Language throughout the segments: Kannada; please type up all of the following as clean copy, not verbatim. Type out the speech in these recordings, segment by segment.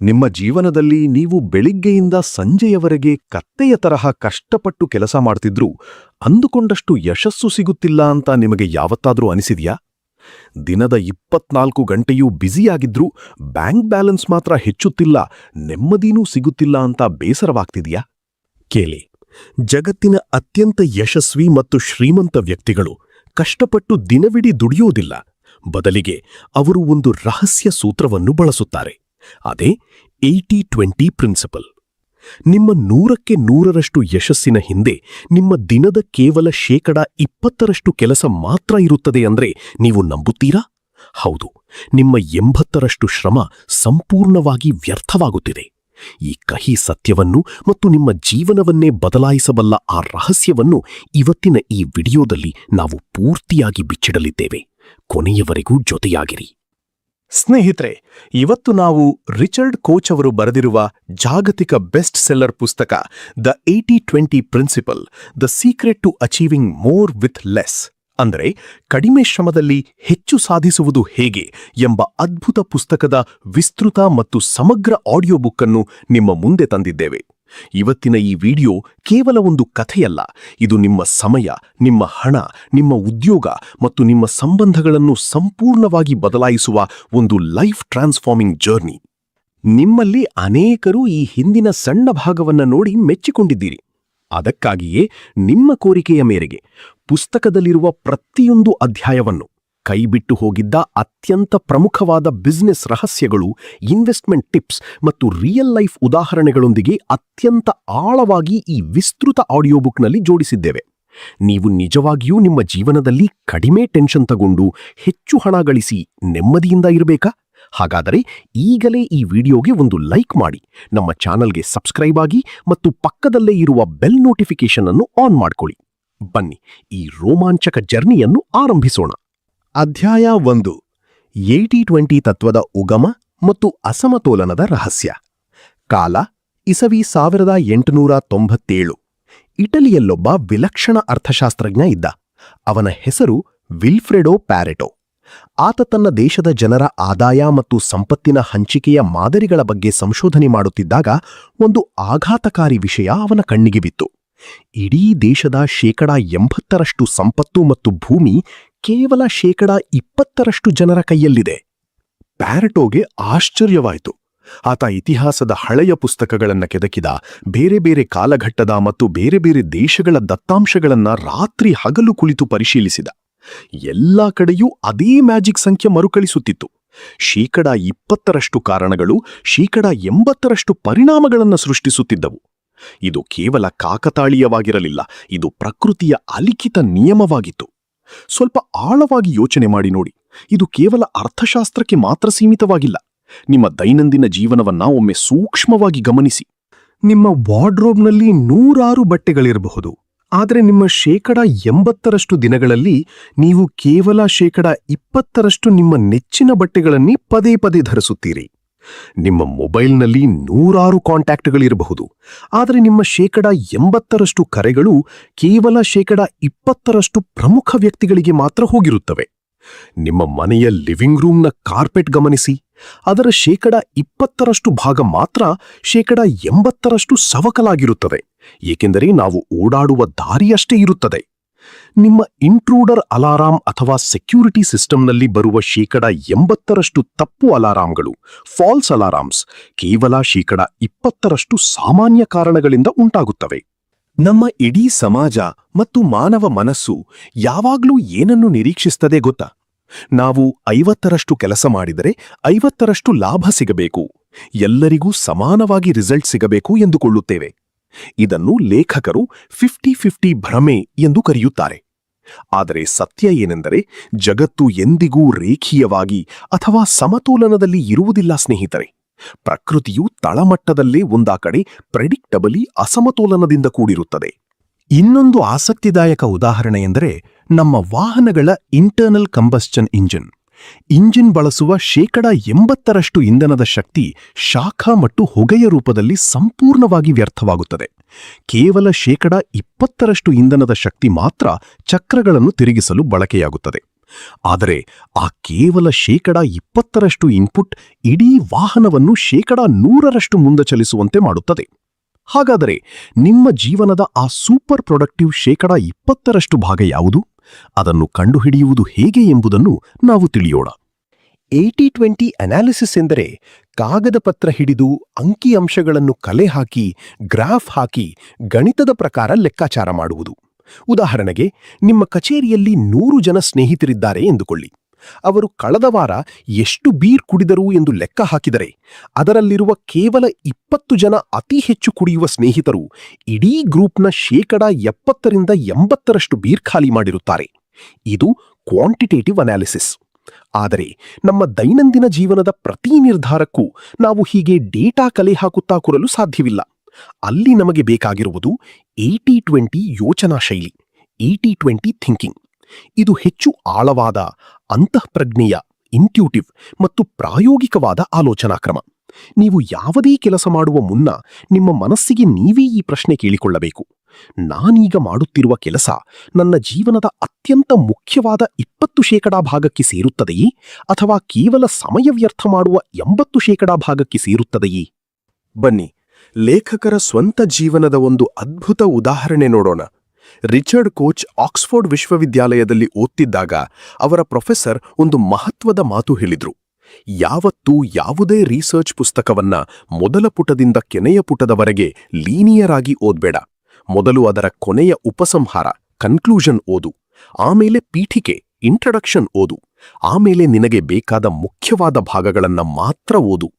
ನಿಮ್ಮ ಜೀವನದಲ್ಲಿ ನೀವು ಬೆಳಿಗ್ಗೆಯಿಂದ ಸಂಜೆಯವರೆಗೆ ಕತ್ತೆಯ ತರಹ ಕಷ್ಟಪಟ್ಟು ಕೆಲಸ ಮಾಡ್ತಿದ್ರೂ ಅಂದುಕೊಂಡಷ್ಟು ಯಶಸ್ಸು ಸಿಗುತ್ತಿಲ್ಲ ಅಂತ ನಿಮಗೆ ಯಾವತ್ತಾದ್ರೂ ಅನಿಸಿದ್ಯಾ? ದಿನದ 24 ಗಂಟೆಯೂ ಬ್ಯುಸಿಯಾಗಿದ್ರೂ ಬ್ಯಾಂಕ್ ಬ್ಯಾಲೆನ್ಸ್ ಮಾತ್ರ ಹೆಚ್ಚುತ್ತಿಲ್ಲ, ನೆಮ್ಮದಿನೂ ಸಿಗುತ್ತಿಲ್ಲ ಅಂತ ಬೇಸರವಾಗ್ತಿದ್ಯಾ? ಕೇಳಿ, ಜಗತ್ತಿನ ಅತ್ಯಂತ ಯಶಸ್ವಿ ಮತ್ತು ಶ್ರೀಮಂತ ವ್ಯಕ್ತಿಗಳು ಕಷ್ಟಪಟ್ಟು ದಿನವಿಡೀ ದುಡಿಯೋದಿಲ್ಲ. ಬದಲಿಗೆ ಅವರು ಒಂದು ರಹಸ್ಯ ಸೂತ್ರವನ್ನು ಬಳಸುತ್ತಾರೆ. ಅದೇ 80-20 ಪ್ರಿನ್ಸಿಪಲ್. ನಿಮ್ಮ 100ಕ್ಕೆ 100ರಷ್ಟು ಯಶಸ್ಸಿನ ಹಿಂದೆ ನಿಮ್ಮ ದಿನದ ಕೇವಲ 20% ಕೆಲಸ ಮಾತ್ರ ಇರುತ್ತದೆ ಅಂದ್ರೆ ನೀವು ನಂಬುತ್ತೀರಾ? ಹೌದು, ನಿಮ್ಮ 80ರಷ್ಟು ಶ್ರಮ ಸಂಪೂರ್ಣವಾಗಿ ವ್ಯರ್ಥವಾಗುತ್ತಿದೆ. ಈ ಕಹಿ ಸತ್ಯವನ್ನು ಮತ್ತು ನಿಮ್ಮ ಜೀವನವನ್ನೇ ಬದಲಾಯಿಸಬಲ್ಲ ಆ ರಹಸ್ಯವನ್ನು ಇವತ್ತಿನ ಈ ವಿಡಿಯೋದಲ್ಲಿ ನಾವು ಪೂರ್ತಿಯಾಗಿ ಬಿಚ್ಚಿಡಲಿದ್ದೇವೆ. ಕೊನೆಯವರೆಗೂ ಜೊತೆಯಾಗಿರಿ. ಸ್ನೇಹಿತರೆ, ಇವತ್ತು ನಾವು ರಿಚರ್ಡ್ ಕೋಚ್ ಅವರು ಬರೆದಿರುವ ಜಾಗತಿಕ ಬೆಸ್ಟ್ ಸೆಲ್ಲರ್ ಪುಸ್ತಕ the 80-20 principle, the secret to achieving more with less, ಅಂದರೆ ಕಡಿಮೆ ಶ್ರಮದಲ್ಲಿ ಹೆಚ್ಚು ಸಾಧಿಸುವುದು ಹೇಗೆ ಎಂಬ ಅದ್ಭುತ ಪುಸ್ತಕದ ವಿಸ್ತೃತ ಮತ್ತು ಸಮಗ್ರ ಆಡಿಯೋ ಬುಕ್ ಅನ್ನು ನಿಮ್ಮ ಮುಂದೆ ತಂದಿದ್ದೇವೆ. ಇವತ್ತಿನ ಈ ವಿಡಿಯೋ ಕೇವಲ ಒಂದು ಕಥೆಯಲ್ಲ, ಇದು ನಿಮ್ಮ ಸಮಯ, ನಿಮ್ಮ ಹಣ, ನಿಮ್ಮ ಉದ್ಯೋಗ ಮತ್ತು ನಿಮ್ಮ ಸಂಬಂಧಗಳನ್ನು ಸಂಪೂರ್ಣವಾಗಿ ಬದಲಾಯಿಸುವ ಒಂದು ಲೈಫ್ ಟ್ರಾನ್ಸ್ಫಾರ್ಮಿಂಗ್ ಜರ್ನಿ. ನಿಮ್ಮಲ್ಲಿ ಅನೇಕರು ಈ ಹಿಂದಿನ ಸಣ್ಣ ಭಾಗವನ್ನು ನೋಡಿ ಮೆಚ್ಚಿಕೊಂಡಿದ್ದೀರಿ. ಅದಕ್ಕಾಗಿಯೇ ನಿಮ್ಮ ಕೋರಿಕೆಯ ಮೇರೆಗೆ ಪುಸ್ತಕದಲ್ಲಿರುವ ಪ್ರತಿಯೊಂದು ಅಧ್ಯಾಯವನ್ನು, ಕೈಬಿಟ್ಟು ಹೋಗಿದ್ದ ಅತ್ಯಂತ ಪ್ರಮುಖವಾದ ಬಿಸಿನೆಸ್ ರಹಸ್ಯಗಳು, ಇನ್ವೆಸ್ಟ್ಮೆಂಟ್ ಟಿಪ್ಸ್ ಮತ್ತು ರಿಯಲ್ ಲೈಫ್ ಉದಾಹರಣೆಗಳೊಂದಿಗೆ ಅತ್ಯಂತ ಆಳವಾಗಿ ಈ ವಿಸ್ತೃತ ಆಡಿಯೋ ಬುಕ್ನಲ್ಲಿ ಜೋಡಿಸಿದ್ದೇವೆ. ನೀವು ನಿಜವಾಗಿಯೂ ನಿಮ್ಮ ಜೀವನದಲ್ಲಿ ಕಡಿಮೆ ಟೆನ್ಷನ್ ತಗೊಂಡು ಹೆಚ್ಚು ಹಣ ಗಳಿಸಿ ನೆಮ್ಮದಿಯಿಂದ ಇರಬೇಕಾ? ಹಾಗಾದರೆ ಈಗಲೇ ಈ ವಿಡಿಯೋಗೆ ಒಂದು ಲೈಕ್ ಮಾಡಿ, ನಮ್ಮ ಚಾನಲ್ಗೆ ಸಬ್ಸ್ಕ್ರೈಬ್ ಆಗಿ ಮತ್ತು ಪಕ್ಕದಲ್ಲೇ ಇರುವ ಬೆಲ್ ನೋಟಿಫಿಕೇಶನ್ ಅನ್ನು ಆನ್ ಮಾಡ್ಕೊಳ್ಳಿ. ಬನ್ನಿ, ಈ ರೋಮಾಂಚಕ ಜರ್ನಿಯನ್ನು ಆರಂಭಿಸೋಣ. ಅಧ್ಯಾಯ 1: 80-20 ತತ್ವದ ಉಗಮ ಮತ್ತು ಅಸಮತೋಲನದ ರಹಸ್ಯ. ಕಾಲ ಇಸವಿ 1897. ಇಟಲಿಯಲ್ಲೊಬ್ಬ ವಿಲಕ್ಷಣ ಅರ್ಥಶಾಸ್ತ್ರಜ್ಞ ಇದ್ದ. ಅವನ ಹೆಸರು ವಿಲ್ಫ್ರೆಡೋ ಪ್ಯಾರೆಟೋ. ಆತ ತನ್ನ ದೇಶದ ಜನರ ಆದಾಯ ಮತ್ತು ಸಂಪತ್ತಿನ ಹಂಚಿಕೆಯ ಮಾದರಿಗಳ ಬಗ್ಗೆ ಸಂಶೋಧನೆ ಮಾಡುತ್ತಿದ್ದಾಗ ಒಂದು ಆಘಾತಕಾರಿ ವಿಷಯ ಅವನ ಕಣ್ಣಿಗೆ ಬಿತ್ತು. ಇಡೀ ದೇಶದ 80% ಸಂಪತ್ತು ಮತ್ತು ಭೂಮಿ ಕೇವಲ 20% ಜನರ ಕೈಯಲ್ಲಿದೆ. ಪ್ಯಾರೆಟೋಗೆ ಆಶ್ಚರ್ಯವಾಯಿತು. ಆತ ಇತಿಹಾಸದ ಹಳೆಯ ಪುಸ್ತಕಗಳನ್ನು ಕೆದಕಿದ, ಬೇರೆ ಬೇರೆ ಕಾಲಘಟ್ಟದ ಮತ್ತು ಬೇರೆ ಬೇರೆ ದೇಶಗಳ ದತ್ತಾಂಶಗಳನ್ನ ರಾತ್ರಿ ಹಗಲು ಕುಳಿತು ಪರಿಶೀಲಿಸಿದ. ಎಲ್ಲಾ ಕಡೆಯೂ ಅದೇ ಮ್ಯಾಜಿಕ್ ಸಂಖ್ಯೆ ಮರುಕಳಿಸುತ್ತಿತ್ತು. 20% ಕಾರಣಗಳು 80% ಪರಿಣಾಮಗಳನ್ನು ಸೃಷ್ಟಿಸುತ್ತಿದ್ದವು. ಇದು ಕೇವಲ ಕಾಕತಾಳೀಯವಾಗಿರಲಿಲ್ಲ, ಇದು ಪ್ರಕೃತಿಯ ಅಲಿಖಿತ ನಿಯಮವಾಗಿತ್ತು. ಸ್ವಲ್ಪ ಆಳವಾಗಿ ಯೋಚನೆ ಮಾಡಿ ನೋಡಿ. ಇದು ಕೇವಲ ಅರ್ಥಶಾಸ್ತ್ರಕ್ಕೆ ಮಾತ್ರ ಸೀಮಿತವಾಗಿಲ್ಲ. ನಿಮ್ಮ ದೈನಂದಿನ ಜೀವನವನ್ನ ಒಮ್ಮೆ ಸೂಕ್ಷ್ಮವಾಗಿ ಗಮನಿಸಿ. ನಿಮ್ಮ ವಾರ್ಡ್ರೋಬ್ನಲ್ಲಿ 100 ಬಟ್ಟೆಗಳಿರಬಹುದು, ಆದರೆ ನಿಮ್ಮ 80% ದಿನಗಳಲ್ಲಿ ನೀವು ಕೇವಲ 20% ನಿಮ್ಮ ನೆಚ್ಚಿನ ಬಟ್ಟೆಗಳನ್ನೇ ಪದೇ ಪದೇ ಧರಿಸುತ್ತೀರಿ. ನಿಮ್ಮ ಮೊಬೈಲ್ನಲ್ಲಿ 100 ಕಾಂಟ್ಯಾಕ್ಟ್ಗಳಿರಬಹುದು, ಆದರೆ ನಿಮ್ಮ 80% ಕರೆಗಳು ಕೇವಲ 20% ಪ್ರಮುಖ ವ್ಯಕ್ತಿಗಳಿಗೆ ಮಾತ್ರ ಹೋಗಿರುತ್ತವೆ. ನಿಮ್ಮ ಮನೆಯ ಲಿವಿಂಗ್ ರೂಮ್ನ ಕಾರ್ಪೆಟ್ ಗಮನಿಸಿ. ಅದರ 20% ಭಾಗ ಮಾತ್ರ 80% ಸವಕಲಾಗಿರುತ್ತದೆ, ಏಕೆಂದರೆ ನಾವು ಓಡಾಡುವ ದಾರಿಯಷ್ಟೇ ಇರುತ್ತದೆ. ನಿಮ್ಮ ಇಂಟ್ರೂಡರ್ ಅಲಾರಾಂ ಅಥವಾ ಸೆಕ್ಯೂರಿಟಿ ಸಿಸ್ಟಂನಲ್ಲಿ ಬರುವ 80% ತಪ್ಪು ಅಲಾರಾಂಗಳು, ಫಾಲ್ಸ್ ಅಲಾರಾಮ್ಸ್, ಕೇವಲ 20% ಸಾಮಾನ್ಯ ಕಾರಣಗಳಿಂದ ಉಂಟಾಗುತ್ತವೆ. ನಮ್ಮ ಇಡೀ ಸಮಾಜ ಮತ್ತು ಮಾನವ ಮನಸ್ಸು ಯಾವಾಗ್ಲೂ ಏನನ್ನು ನಿರೀಕ್ಷಿಸುತ್ತದೆ ಗೊತ್ತಾ? ನಾವು 50ರಷ್ಟು ಕೆಲಸ ಮಾಡಿದರೆ 50ರಷ್ಟು ಲಾಭ ಸಿಗಬೇಕು, ಎಲ್ಲರಿಗೂ ಸಮಾನವಾಗಿ ರಿಸಲ್ಟ್ ಸಿಗಬೇಕು ಎಂದುಕೊಳ್ಳುತ್ತೇವೆ. ಇದನ್ನು ಲೇಖಕರು 50-50 ಭ್ರಮೆ ಎಂದು ಕರೆಯುತ್ತಾರೆ. ಆದರೆ ಸತ್ಯ ಏನೆಂದರೆ, ಜಗತ್ತು ಎಂದಿಗೂ ರೇಖೀಯವಾಗಿ ಅಥವಾ ಸಮತೋಲನದಲ್ಲಿ ಇರುವುದಿಲ್ಲ ಸ್ನೇಹಿತರೆ. ಪ್ರಕೃತಿಯು ತಳಮಟ್ಟದಲ್ಲೇ ಒಂದಾ ಕಡೆ ಪ್ರೆಡಿಕ್ಟಬಲಿ ಅಸಮತೋಲನದಿಂದ ಕೂಡಿರುತ್ತದೆ. ಇನ್ನೊಂದು ಆಸಕ್ತಿದಾಯಕ ಉದಾಹರಣೆ ಎಂದರೆ ನಮ್ಮ ವಾಹನಗಳ ಇಂಟರ್ನಲ್ ಕಂಬಸ್ಚನ್ ಇಂಜಿನ್ ಬಳಸುವ 80% ಇಂಧನದ ಶಕ್ತಿ ಶಾಖ ಮತ್ತು ಹೊಗೆಯ ರೂಪದಲ್ಲಿ ಸಂಪೂರ್ಣವಾಗಿ ವ್ಯರ್ಥವಾಗುತ್ತದೆ. ಕೇವಲ 20% ಇಂಧನದ ಶಕ್ತಿ ಮಾತ್ರ ಚಕ್ರಗಳನ್ನು ತಿರುಗಿಸಲು ಬಳಕೆಯಾಗುತ್ತದೆ. ಆದರೆ ಆ ಕೇವಲ 20% ಇನ್ಪುಟ್ ಇಡೀ ವಾಹನವನ್ನು 100% ಮುಂದೆ ಚಲಿಸುವಂತೆ ಮಾಡುತ್ತದೆ. ಹಾಗಾದರೆ ನಿಮ್ಮ ಜೀವನದ ಆ ಸೂಪರ್ ಪ್ರೊಡಕ್ಟಿವ್ 20% ಭಾಗ ಯಾವುದು? ಅದನ್ನು ಕಂಡುಹಿಡಿಯುವುದು ಹೇಗೆ ಎಂಬುದನ್ನು ನಾವು ತಿಳಿಯೋಣ. 80-20 ಅನಾಲಿಸಿಸ್ ಎಂದರೆ ಕಾಗದ ಪತ್ರ ಹಿಡಿದು ಅಂಕಿಅಂಶಗಳನ್ನು ಕಲೆ ಹಾಕಿ, ಗ್ರಾಫ್ ಹಾಕಿ, ಗಣಿತದ ಪ್ರಕಾರ ಲೆಕ್ಕಾಚಾರ ಮಾಡುವುದು. ಉದಾಹರಣೆಗೆ, ನಿಮ್ಮ ಕಚೇರಿಯಲ್ಲಿ 100 ಜನ ಸ್ನೇಹಿತರಿದ್ದಾರೆ ಎಂದುಕೊಳ್ಳಿ. ಅವರು ಕಳೆದ ವಾರ ಎಷ್ಟು ಬೀರ್ ಕುಡಿದರು ಎಂದು ಲೆಕ್ಕ ಹಾಕಿದರೆ, ಅದರಲ್ಲಿರುವ ಕೇವಲ 20 ಜನ ಅತಿ ಹೆಚ್ಚು ಕುಡಿಯುವ ಸ್ನೇಹಿತರು ಇಡೀ ಗ್ರೂಪ್ನ 70% ಬೀರ್ ಖಾಲಿ ಮಾಡಿರುತ್ತಾರೆ. ಇದು ಕ್ವಾಂಟಿಟೇಟಿವ್ ಅನಾಲಿಸಿಸ್. ಆದರೆ ನಮ್ಮ ದೈನಂದಿನ ಜೀವನದ ಪ್ರತಿ ನಿರ್ಧಾರಕ್ಕೂ ನಾವು ಹೀಗೆ ಡೇಟಾ ಕಲೆ ಹಾಕುತ್ತಾ ಕೂರಲು ಸಾಧ್ಯವಿಲ್ಲ. ಅಲ್ಲಿ ನಮಗೆ ಬೇಕಾಗಿರುವುದು 80-20 ಯೋಚನಾ ಶೈಲಿ, 80-20 ಥಿಂಕಿಂಗ್. ಇದು ಹೆಚ್ಚು ಆಳವಾದ, ಅಂತಃಪ್ರಜ್ಞೆಯ, ಇಂಟ್ಯೂಟಿವ್ ಮತ್ತು ಪ್ರಾಯೋಗಿಕವಾದ ಆಲೋಚನಾ ಕ್ರಮ. ನೀವು ಯಾವುದೇ ಕೆಲಸ ಮಾಡುವ ಮುನ್ನ ನಿಮ್ಮ ಮನಸ್ಸಿಗೆ ನೀವೇ ಈ ಪ್ರಶ್ನೆ ಕೇಳಿಕೊಳ್ಳಬೇಕು: ನಾನೀಗ ಮಾಡುತ್ತಿರುವ ಕೆಲಸ ನನ್ನ ಜೀವನದ ಅತ್ಯಂತ ಮುಖ್ಯವಾದ 20% ಭಾಗಕ್ಕೆ ಸೇರುತ್ತದೆಯೇ, ಅಥವಾ ಕೇವಲ ಸಮಯ ವ್ಯರ್ಥ ಮಾಡುವ 80% ಭಾಗಕ್ಕೆ ಸೇರುತ್ತದೆಯೇ? ಬನ್ನಿ, ಲೇಖಕರ ಸ್ವಂತ ಜೀವನದ ಒಂದು ಅದ್ಭುತ ಉದಾಹರಣೆ ನೋಡೋಣ. ರಿಚರ್ಡ್ ಕೋಚ್ ಆಕ್ಸ್ಫೋರ್ಡ್ ವಿಶ್ವವಿದ್ಯಾಲಯದಲ್ಲಿ ಓದ್ತಿದ್ದಾಗ ಅವರ ಪ್ರೊಫೆಸರ್ ಒಂದು ಮಹತ್ವದ ಮಾತು ಹೇಳಿದ್ರು: ಯಾವತ್ತೂ ಯಾವುದೇ ರಿಸರ್ಚ್ ಪುಸ್ತಕವನ್ನ ಮೊದಲ ಪುಟದಿಂದ ಕೆನೆಯ ಪುಟದವರೆಗೆ ಲೀನಿಯರ್ ಆಗಿ ಓದ್ಬೇಡ. ಮೊದಲು ಅದರ ಕೊನೆಯ ಉಪಸಂಹಾರ, ಕನ್ಕ್ಲೂಷನ್ ಓದು, ಆಮೇಲೆ ಪೀಠಿಕೆ, ಇಂಟ್ರಡಕ್ಷನ್ ಓದು, ಆಮೇಲೆ ನಿನಗೆ ಬೇಕಾದ ಮುಖ್ಯವಾದ ಭಾಗಗಳನ್ನ ಮಾತ್ರ ಓದು.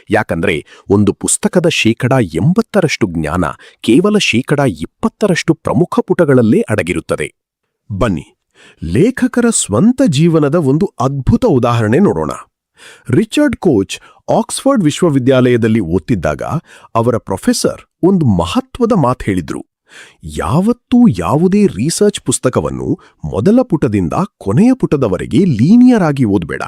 ಯಾಕಂದ್ರೆ ಒಂದು ಪುಸ್ತಕದ 80% ಜ್ಞಾನ ಕೇವಲ 20% ಪ್ರಮುಖ ಪುಟಗಳಲ್ಲೇ ಅಡಗಿರುತ್ತದೆ. ಬನ್ನಿ, ಲೇಖಕರ ಸ್ವಂತ ಜೀವನದ ಒಂದು ಅದ್ಭುತ ಉದಾಹರಣೆ ನೋಡೋಣ. ರಿಚರ್ಡ್ ಕೋಚ್ ಆಕ್ಸ್ಫರ್ಡ್ ವಿಶ್ವವಿದ್ಯಾಲಯದಲ್ಲಿ ಓದ್ತಿದ್ದಾಗ ಅವರ ಪ್ರೊಫೆಸರ್ ಒಂದು ಮಹತ್ವದ ಮಾತು ಹೇಳಿದ್ರು: ಯಾವತ್ತೂ ಯಾವುದೇ ರಿಸರ್ಚ್ ಪುಸ್ತಕವನ್ನು ಮೊದಲ ಪುಟದಿಂದ ಕೊನೆಯ ಪುಟದವರೆಗೆ ಲೀನಿಯರ್ ಆಗಿ ಓದ್ಬೇಡ.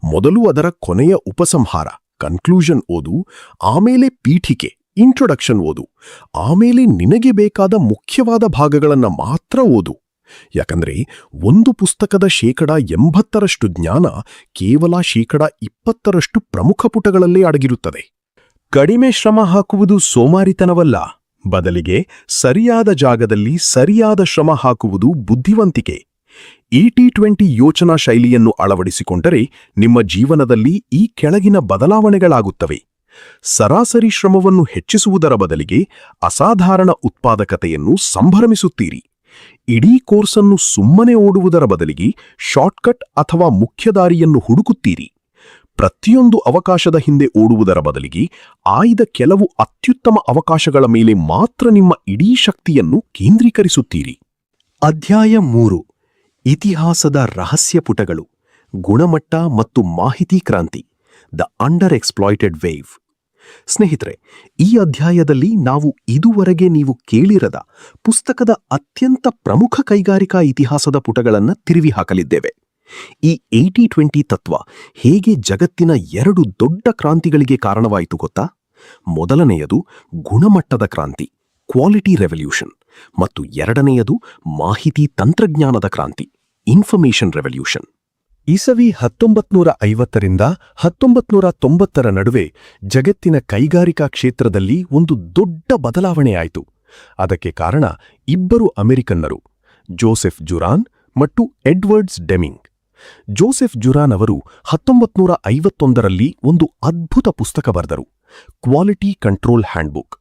ಮೊದಲು ಅದರ ಕೊನೆಯ ಉಪಸಂಹಾರ, ಕನ್ಕ್ಲೂಷನ್ ಓದು, ಆಮೇಲೆ ಪೀಠಿಕೆ, ಇಂಟ್ರೊಡಕ್ಷನ್ ಓದು, ಆಮೇಲೆ ನಿನಗೆ ಬೇಕಾದ ಮುಖ್ಯವಾದ ಭಾಗಗಳನ್ನು ಮಾತ್ರ ಓದು. ಯಾಕಂದ್ರೆ ಒಂದು ಪುಸ್ತಕದ 80% ಜ್ಞಾನ ಕೇವಲ 20% ಪ್ರಮುಖ ಪುಟಗಳಲ್ಲೇ ಅಡಗಿರುತ್ತದೆ. ಕಡಿಮೆ ಶ್ರಮ ಹಾಕುವುದು ಸೋಮಾರಿತನವಲ್ಲ, ಬದಲಿಗೆ ಸರಿಯಾದ ಜಾಗದಲ್ಲಿ ಸರಿಯಾದ ಶ್ರಮ ಹಾಕುವುದು ಬುದ್ಧಿವಂತಿಕೆ. 80-20 ಯೋಚನಾ ಶೈಲಿಯನ್ನು ಅಳವಡಿಸಿಕೊಂಡರೆ ನಿಮ್ಮ ಜೀವನದಲ್ಲಿ ಈ ಕೆಳಗಿನ ಬದಲಾವಣೆಗಳಾಗುತ್ತವೆ. ಸರಾಸರಿ ಶ್ರಮವನ್ನು ಹೆಚ್ಚಿಸುವುದರ ಬದಲಿಗೆ ಅಸಾಧಾರಣ ಉತ್ಪಾದಕತೆಯನ್ನು ಸಂಭ್ರಮಿಸುತ್ತೀರಿ. ಇಡೀ ಕೋರ್ಸನ್ನು ಸುಮ್ಮನೆ ಓಡುವುದರ ಬದಲಿಗೆ ಶಾರ್ಟ್ಕಟ್ ಅಥವಾ ಮುಖ್ಯದಾರಿಯನ್ನು ಹುಡುಕುತ್ತೀರಿ. ಪ್ರತಿಯೊಂದು ಅವಕಾಶದ ಹಿಂದೆ ಓಡುವುದರ ಬದಲಿಗೆ ಆಯ್ದ ಕೆಲವು ಅತ್ಯುತ್ತಮ ಅವಕಾಶಗಳ ಮೇಲೆ ಮಾತ್ರ ನಿಮ್ಮ ಇಡೀ ಶಕ್ತಿಯನ್ನು ಕೇಂದ್ರೀಕರಿಸುತ್ತೀರಿ. ಅಧ್ಯಾಯ 3: ಇತಿಹಾಸದ ರಹಸ್ಯ ಪುಟಗಳು, ಗುಣಮಟ್ಟ ಮತ್ತು ಮಾಹಿತಿ ಕ್ರಾಂತಿ, ದ ಅಂಡರ್ ಎಕ್ಸ್ಪ್ಲಾಯ್ಟೆಡ್ ವೇವ್. ಸ್ನೇಹಿತರೆ, ಈ ಅಧ್ಯಾಯದಲ್ಲಿ ನಾವು ಇದುವರೆಗೆ ನೀವು ಕೇಳಿರದ ಪುಸ್ತಕದ ಅತ್ಯಂತ ಪ್ರಮುಖ ಕೈಗಾರಿಕಾ ಇತಿಹಾಸದ ಪುಟಗಳನ್ನು ತಿರುವಿ ಹಾಕಲಿದ್ದೇವೆ. ಈ 80-20 ತತ್ವ ಹೇಗೆ ಜಗತ್ತಿನ 2 ದೊಡ್ಡ ಕ್ರಾಂತಿಗಳಿಗೆ ಕಾರಣವಾಯಿತು ಗೊತ್ತಾ? ಮೊದಲನೆಯದು ಗುಣಮಟ್ಟದ ಕ್ರಾಂತಿ, ಕ್ವಾಲಿಟಿ ರೆವಲ್ಯೂಷನ್, ಮತ್ತು ಎರಡನೆಯದು ಮಾಹಿತಿ ತಂತ್ರಜ್ಞಾನದ ಕ್ರಾಂತಿ, ಇನ್ಫಾರ್ಮೇಷನ್ ರೆವಲ್ಯೂಷನ್. ಇಸವಿ 1950ರಿಂದ 1990ರ ನಡುವೆ ಜಗತ್ತಿನ ಕೈಗಾರಿಕಾ ಕ್ಷೇತ್ರದಲ್ಲಿ ಒಂದು ದೊಡ್ಡ ಬದಲಾವಣೆಯಾಯಿತು. ಅದಕ್ಕೆ ಕಾರಣ ಇಬ್ಬರು ಅಮೆರಿಕನ್ನರು, ಜೋಸೆಫ್ ಜುರಾನ್ ಮತ್ತು ಎಡ್ವರ್ಡ್ಸ್ ಡೆಮಿಂಗ್. ಜೋಸೆಫ್ ಜುರಾನ್ ಅವರು 1951ರಲ್ಲಿ ಒಂದು ಅದ್ಭುತ ಪುಸ್ತಕ ಬರೆದರು, ಕ್ವಾಲಿಟಿ ಕಂಟ್ರೋಲ್ ಹ್ಯಾಂಡ್ಬುಕ್.